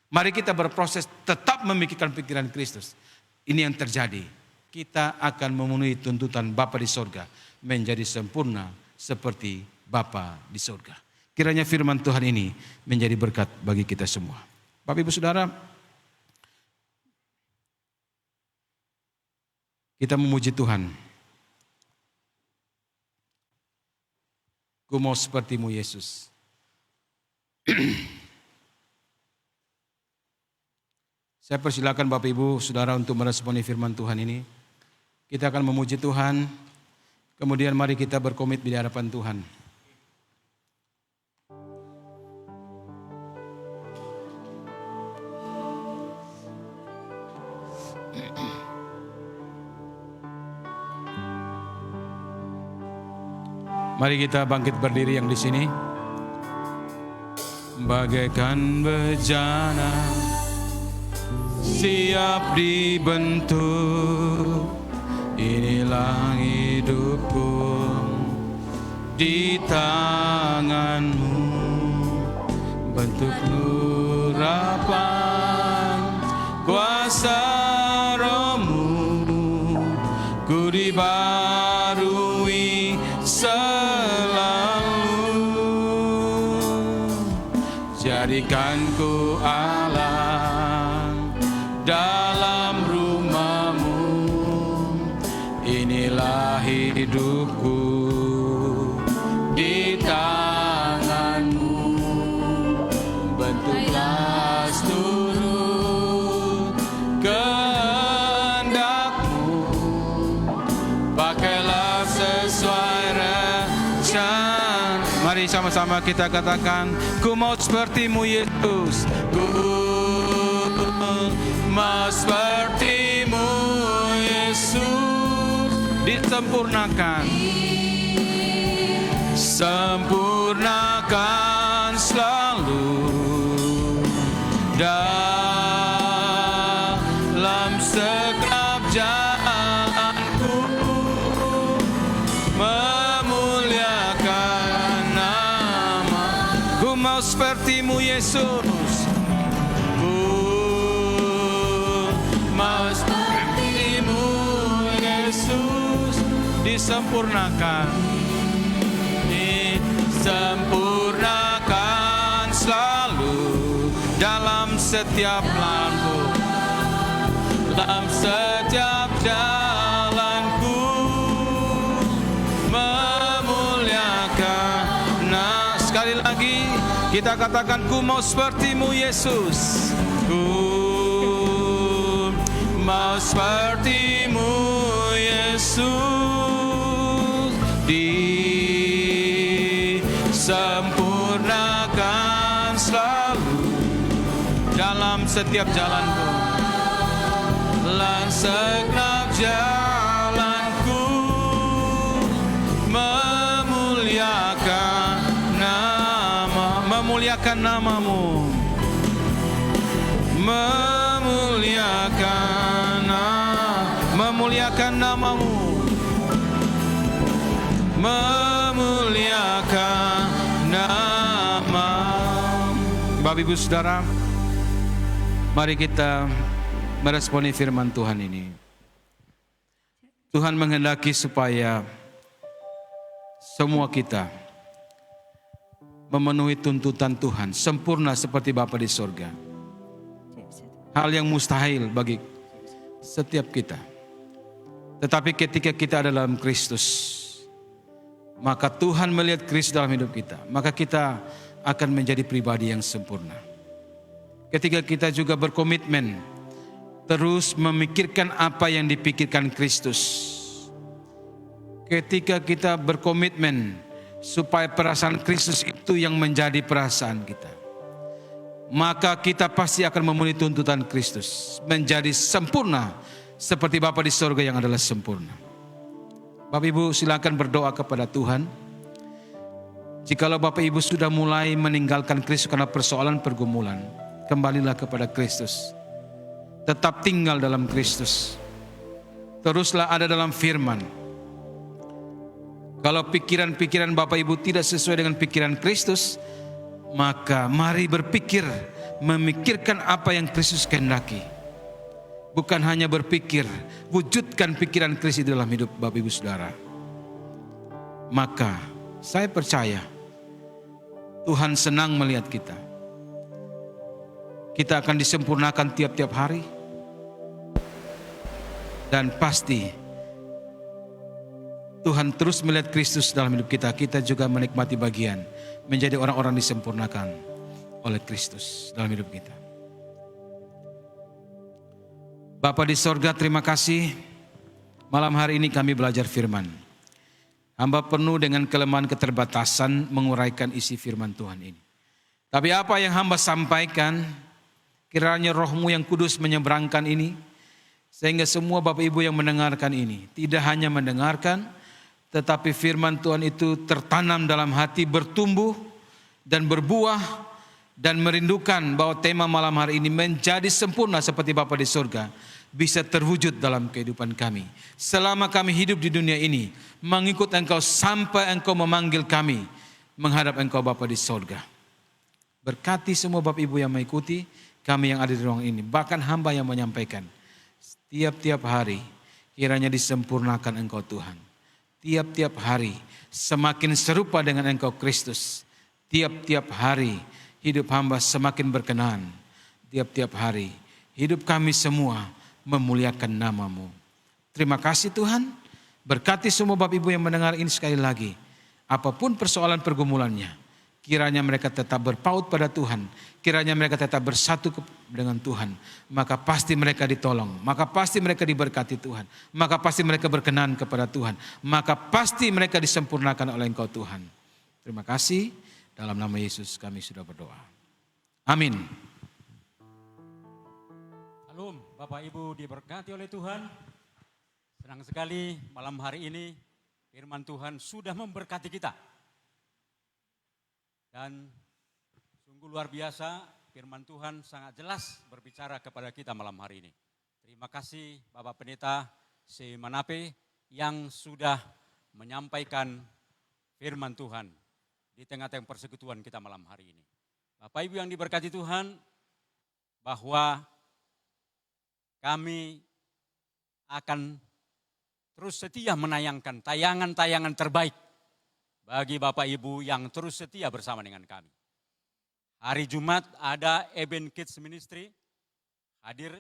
Mari kita berproses tetap memikirkan pikiran Kristus. Ini yang terjadi. kita akan memenuhi tuntutan Bapa di sorga, menjadi sempurna seperti Bapa di sorga. Kiranya firman Tuhan ini menjadi berkat bagi kita semua. Bapak Ibu Saudara, kita memuji Tuhan. Ku mau seperti-Mu Yesus. Saya persilakan Bapak Ibu Saudara untuk meresponi firman Tuhan ini. Kita akan memuji Tuhan, kemudian mari kita berkomit di hadapan Tuhan. Mari kita bangkit berdiri yang di sini. Bagaikan bejana siap dibentuk, inilah hidupku di tangan-Mu, bentuk urapan kuasa Roh-Mu, ku dibarui selalu, jadikan ku Allah dalam rumah-Mu, inilah hidupku di tangan-Mu, bentuklah seluruh kehendak-Mu, pakailah sesuai rencana. Mari sama-sama kita katakan, ku mau seperti-Mu Yesus, ku mau seperti-Mu Yesus, disempurnakan, sempurnakan selalu dalam setiap jalanku, memuliakan nama. Ku mau seperti-Mu Yesus, mau seperti-Mu Yesus, disempurnakan, disempurnakan selalu dalam setiap langkah, dalam setiap jalanku, memuliakan. Nah, sekali lagi kita katakan, ku mau seperti-Mu Yesus, mau seperti-Mu Yesus, disempurnakan selalu dalam setiap jalanku, dalam setiap jalanku, memuliakan nama-Mu, memuliakan nama-Mu, memuliakan nama. Bapak Ibu Saudara, mari kita meresponi firman Tuhan ini. Tuhan menghendaki supaya semua kita memenuhi tuntutan Tuhan, sempurna seperti Bapa di sorga. Hal yang mustahil bagi setiap kita. Tetapi ketika kita ada dalam Kristus, maka Tuhan melihat Kristus dalam hidup kita, maka kita akan menjadi pribadi yang sempurna. Ketika kita juga berkomitmen terus memikirkan apa yang dipikirkan Kristus. Ketika kita berkomitmen supaya perasaan Kristus itu yang menjadi perasaan kita, maka kita pasti akan memenuhi tuntutan Kristus, menjadi sempurna seperti Bapa di sorga yang adalah sempurna. Bapak Ibu silakan berdoa kepada Tuhan. Jikalau Bapak Ibu sudah mulai meninggalkan Kristus karena persoalan pergumulan, kembalilah kepada Kristus. Tetap tinggal dalam Kristus. Teruslah ada dalam firman. Kalau pikiran-pikiran Bapak Ibu tidak sesuai dengan pikiran Kristus, maka mari berpikir, memikirkan apa yang Kristus kehendaki. Bukan hanya berpikir, wujudkan pikiran Kristus dalam hidup Bapak Ibu Saudara. Maka saya percaya Tuhan senang melihat kita. Kita akan disempurnakan tiap-tiap hari. Dan pasti Tuhan terus melihat Kristus dalam hidup kita. Kita juga menikmati bagian menjadi orang-orang disempurnakan oleh Kristus dalam hidup kita. Bapa di sorga, terima kasih. Malam hari ini kami belajar firman. Hamba penuh dengan kelemahan keterbatasan menguraikan isi firman Tuhan ini. Tapi apa yang hamba sampaikan, kiranya roh-Mu yang kudus menyeberangkan ini. Sehingga semua Bapak Ibu yang mendengarkan ini tidak hanya mendengarkan, tetapi firman Tuhan itu tertanam dalam hati, bertumbuh dan berbuah, dan merindukan bahwa tema malam hari ini menjadi sempurna seperti Bapa di surga, bisa terwujud dalam kehidupan kami. Selama kami hidup di dunia ini, mengikut Engkau sampai Engkau memanggil kami menghadap Engkau Bapa di surga. Berkati semua Bapak Ibu yang mengikuti, kami yang ada di ruang ini, bahkan hamba yang menyampaikan. Tiap-tiap hari kiranya disempurnakan Engkau Tuhan. Tiap-tiap hari semakin serupa dengan Engkau Kristus. Tiap-tiap hari hidup hamba semakin berkenan. Tiap-tiap hari hidup kami semua memuliakan nama-Mu. Terima kasih Tuhan. Berkati semua Bapak Ibu yang mendengar ini sekali lagi. Apapun persoalan pergumulannya, kiranya mereka tetap berpaut pada Tuhan. Kiranya mereka tetap bersatu dengan Tuhan. Maka pasti mereka ditolong. Maka pasti mereka diberkati Tuhan. Maka pasti mereka berkenan kepada Tuhan. Maka pasti mereka disempurnakan oleh Engkau Tuhan. Terima kasih. Dalam nama Yesus kami sudah berdoa. Amin. Shalom, Bapak Ibu diberkati oleh Tuhan. Senang sekali malam hari ini firman Tuhan sudah memberkati kita. Dan sungguh luar biasa firman Tuhan sangat jelas berbicara kepada kita malam hari ini. Terima kasih Bapak Pendeta C. Manape yang sudah menyampaikan firman Tuhan di tengah-tengah persekutuan kita malam hari ini. Bapak Ibu yang diberkati Tuhan, bahwa kami akan terus setia menayangkan tayangan-tayangan terbaik bagi Bapak Ibu yang terus setia bersama dengan kami. Hari Jumat ada Eben Kids Ministry hadir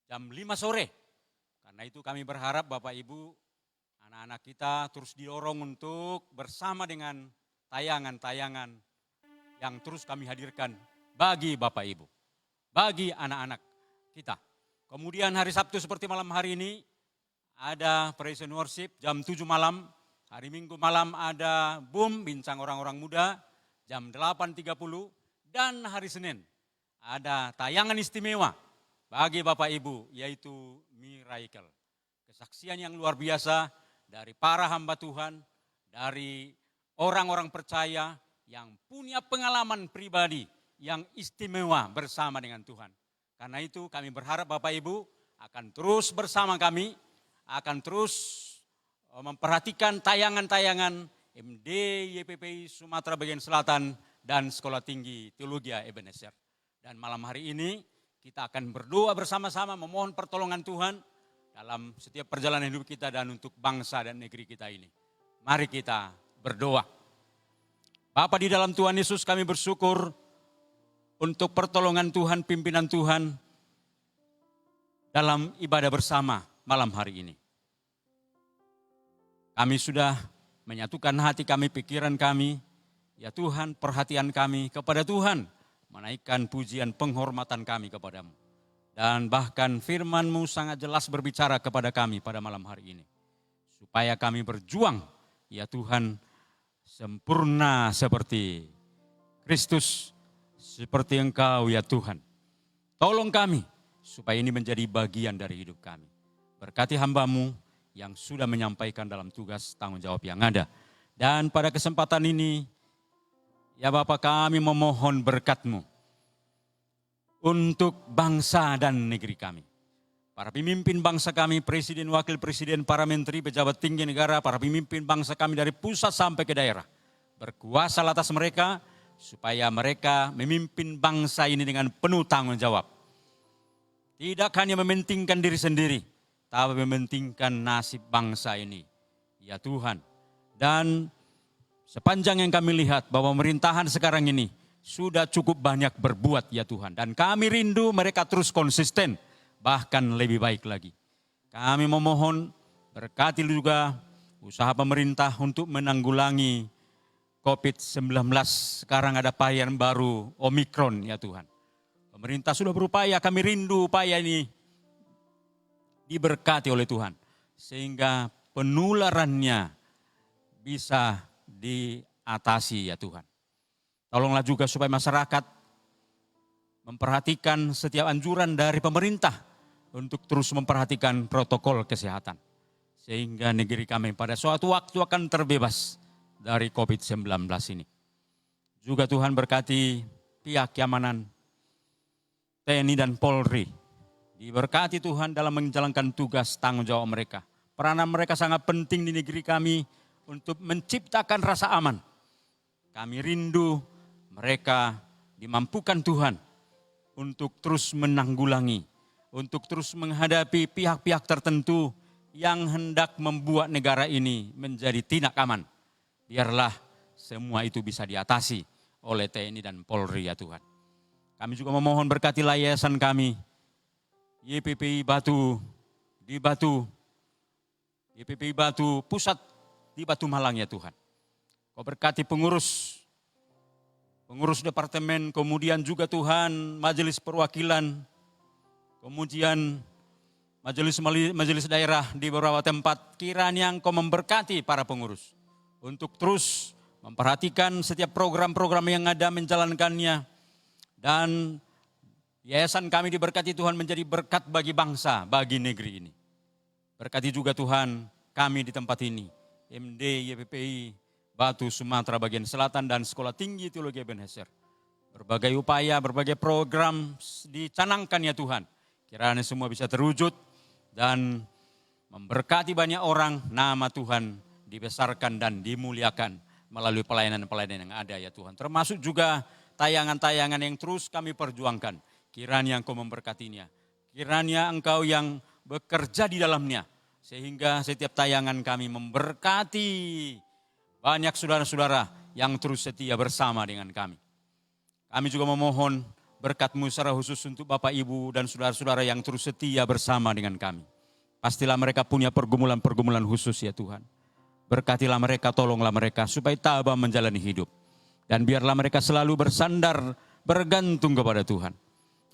jam 5 sore. Karena itu kami berharap Bapak Ibu, anak-anak kita terus didorong untuk bersama dengan tayangan-tayangan yang terus kami hadirkan bagi Bapak Ibu, bagi anak-anak kita. Kemudian hari Sabtu seperti malam hari ini ada Praise and Worship jam 7 malam. Hari Minggu malam ada Boom, bincang orang-orang muda jam 8.30. Dan hari Senin ada tayangan istimewa bagi Bapak Ibu, yaitu Miracle. Kesaksian yang luar biasa dari para hamba Tuhan, dari orang-orang percaya yang punya pengalaman pribadi yang istimewa bersama dengan Tuhan. Karena itu kami berharap Bapak Ibu akan terus bersama kami, akan terus memperhatikan tayangan-tayangan MD YPPI Sumatera Bagian Selatan dan Sekolah Tinggi Teologi Ebenezer. Dan malam hari ini kita akan berdoa bersama-sama memohon pertolongan Tuhan dalam setiap perjalanan hidup kita dan untuk bangsa dan negeri kita ini. Mari kita berdoa. Bapa di dalam Tuhan Yesus, kami bersyukur untuk pertolongan Tuhan, pimpinan Tuhan dalam ibadah bersama malam hari ini. Kami sudah menyatukan hati kami, pikiran kami. Ya Tuhan, perhatian kami kepada Tuhan. Menaikkan pujian penghormatan kami kepadamu. Dan bahkan firman-Mu sangat jelas berbicara kepada kami pada malam hari ini. Supaya kami berjuang, ya Tuhan, sempurna seperti Kristus, seperti Engkau ya Tuhan. Tolong kami supaya ini menjadi bagian dari hidup kami. Berkati hamba-Mu yang sudah menyampaikan dalam tugas tanggung jawab yang ada. Dan pada kesempatan ini, ya Bapa, kami memohon berkat-Mu untuk bangsa dan negeri kami. Para pemimpin bangsa kami, presiden, wakil presiden, para menteri, pejabat tinggi negara, para pemimpin bangsa kami dari pusat sampai ke daerah. Berkuasa atas mereka supaya mereka memimpin bangsa ini dengan penuh tanggung jawab. Tidak hanya mementingkan diri sendiri, tapi mementingkan nasib bangsa ini. Ya Tuhan, dan sepanjang yang kami lihat bahwa pemerintahan sekarang ini sudah cukup banyak berbuat ya Tuhan. Dan kami rindu mereka terus konsisten, bahkan lebih baik lagi. Kami memohon berkati juga usaha pemerintah untuk menanggulangi COVID-19. Sekarang ada varian baru Omikron ya Tuhan. Pemerintah sudah berupaya, kami rindu upaya ini diberkati oleh Tuhan. Sehingga penularannya bisa diatasi ya Tuhan. Tolonglah juga supaya masyarakat memperhatikan setiap anjuran dari pemerintah untuk terus memperhatikan protokol kesehatan. Sehingga negeri kami pada suatu waktu akan terbebas dari COVID-19 ini. Juga Tuhan berkati pihak keamanan TNI dan Polri. Diberkati Tuhan dalam menjalankan tugas tanggung jawab mereka. Peranan mereka sangat penting di negeri kami untuk menciptakan rasa aman. Kami rindu mereka dimampukan Tuhan untuk terus menanggulangi, untuk terus menghadapi pihak-pihak tertentu yang hendak membuat negara ini menjadi tidak aman. Biarlah semua itu bisa diatasi oleh TNI dan Polri ya Tuhan. Kami juga memohon berkati yayasan kami, YPPI Batu di Batu, YPPI Batu Pusat di Batu Malang ya Tuhan. Kau berkati pengurus departemen, kemudian juga Tuhan majelis perwakilan, kemudian majelis daerah di beberapa tempat. Kiranya Engkau memberkati para pengurus untuk terus memperhatikan setiap program-program yang ada, menjalankannya. Dan yayasan kami diberkati Tuhan menjadi berkat bagi bangsa, bagi negeri ini. Berkati juga Tuhan kami di tempat ini, MD YPPI Batu Sumatera bagian selatan dan Sekolah Tinggi Teologi Ebenezer. Berbagai upaya, berbagai program dicanangkan ya Tuhan. Kiranya semua bisa terwujud dan memberkati banyak orang, nama Tuhan dibesarkan dan dimuliakan melalui pelayanan-pelayanan yang ada ya Tuhan. Termasuk juga tayangan-tayangan yang terus kami perjuangkan. Kiranya Engkau memberkatinya. Kiranya Engkau yang bekerja di dalamnya. Sehingga setiap tayangan kami memberkati banyak saudara-saudara yang terus setia bersama dengan kami. Kami juga memohon berkat-Mu secara khusus untuk Bapak Ibu dan saudara-saudara yang terus setia bersama dengan kami. Pastilah mereka punya pergumulan-pergumulan khusus ya Tuhan. Berkatilah mereka, tolonglah mereka supaya tabah menjalani hidup. Dan biarlah mereka selalu bersandar, bergantung kepada Tuhan.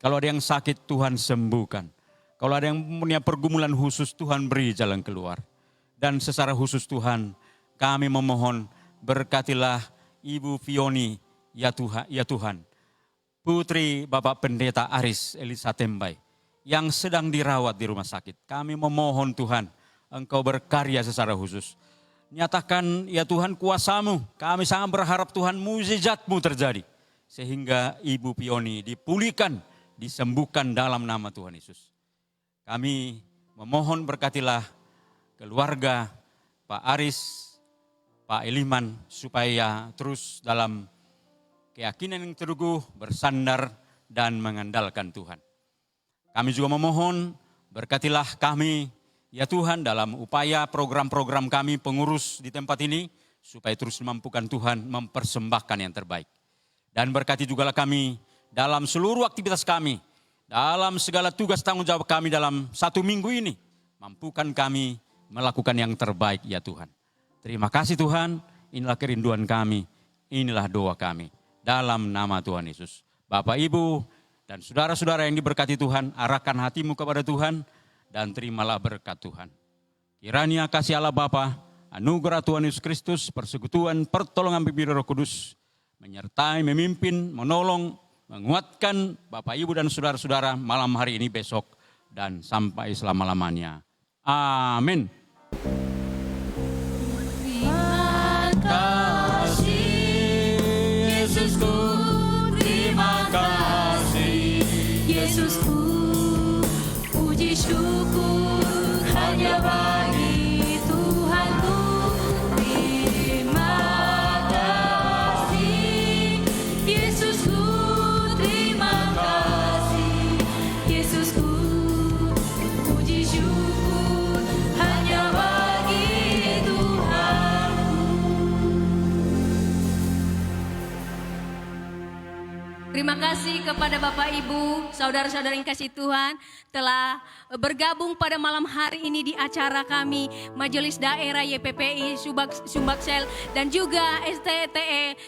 Kalau ada yang sakit, Tuhan sembuhkan. Kalau ada yang punya pergumulan khusus, Tuhan beri jalan keluar. Dan secara khusus Tuhan, kami memohon berkatilah Ibu Fioni, ya Tuhan. Putri Bapak Pendeta Aris Elisa Tembai, yang sedang dirawat di rumah sakit. Kami memohon Tuhan, Engkau berkarya secara khusus. Nyatakan ya Tuhan kuasa-Mu. Kami sangat berharap Tuhan mukjizat-Mu terjadi. Sehingga Ibu Pioni dipulihkan, disembuhkan dalam nama Tuhan Yesus. Kami memohon berkatilah keluarga Pak Aris, Pak Eliman supaya terus dalam keyakinan yang teguh, bersandar dan mengandalkan Tuhan. Kami juga memohon berkatilah kami ya Tuhan dalam upaya program-program kami pengurus di tempat ini supaya terus memampukan Tuhan mempersembahkan yang terbaik. Dan berkati jugalah kami dalam seluruh aktivitas kami, dalam segala tugas tanggung jawab kami dalam 1 minggu ini. Mampukan kami melakukan yang terbaik ya Tuhan. Terima kasih Tuhan, inilah kerinduan kami, inilah doa kami. Dalam nama Tuhan Yesus. Bapak, Ibu, dan saudara-saudara yang diberkati Tuhan, arahkan hatimu kepada Tuhan, dan terimalah berkat Tuhan. Kiranya kasih Allah Bapa, anugerah Tuhan Yesus Kristus, persekutuan, pertolongan pimpinan Roh Kudus, menyertai, memimpin, menolong, menguatkan Bapak, Ibu, dan saudara-saudara malam hari ini, besok, dan sampai selama-lamanya. Amin. Terima kasih Yesusku, terima kasih Yesusku, puji syukur hanya bagi Tuhanku. Terima kasih Yesusku, terima kasih Yesusku. Terima kasih kepada Bapak Ibu, saudara-saudara yang kasih Tuhan telah bergabung pada malam hari ini di acara kami Majelis Daerah YPPI Sumbaksel dan juga STTE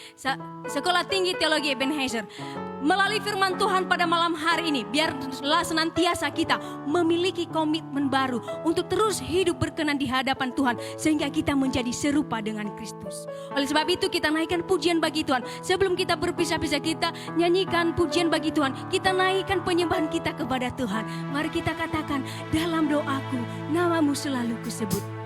Sekolah Tinggi Teologi Ebenezer. Melalui firman Tuhan pada malam hari ini, biarlah senantiasa kita memiliki komitmen baru untuk terus hidup berkenan di hadapan Tuhan sehingga kita menjadi serupa dengan Kristus. Oleh sebab itu kita naikkan pujian bagi Tuhan. Sebelum kita berpisah-pisah, kita nyanyikan pujian bagi Tuhan. Kita naikkan penyembahan kita kepada Tuhan. Mari kita katakan, dalam doaku namamu selalu kusebut.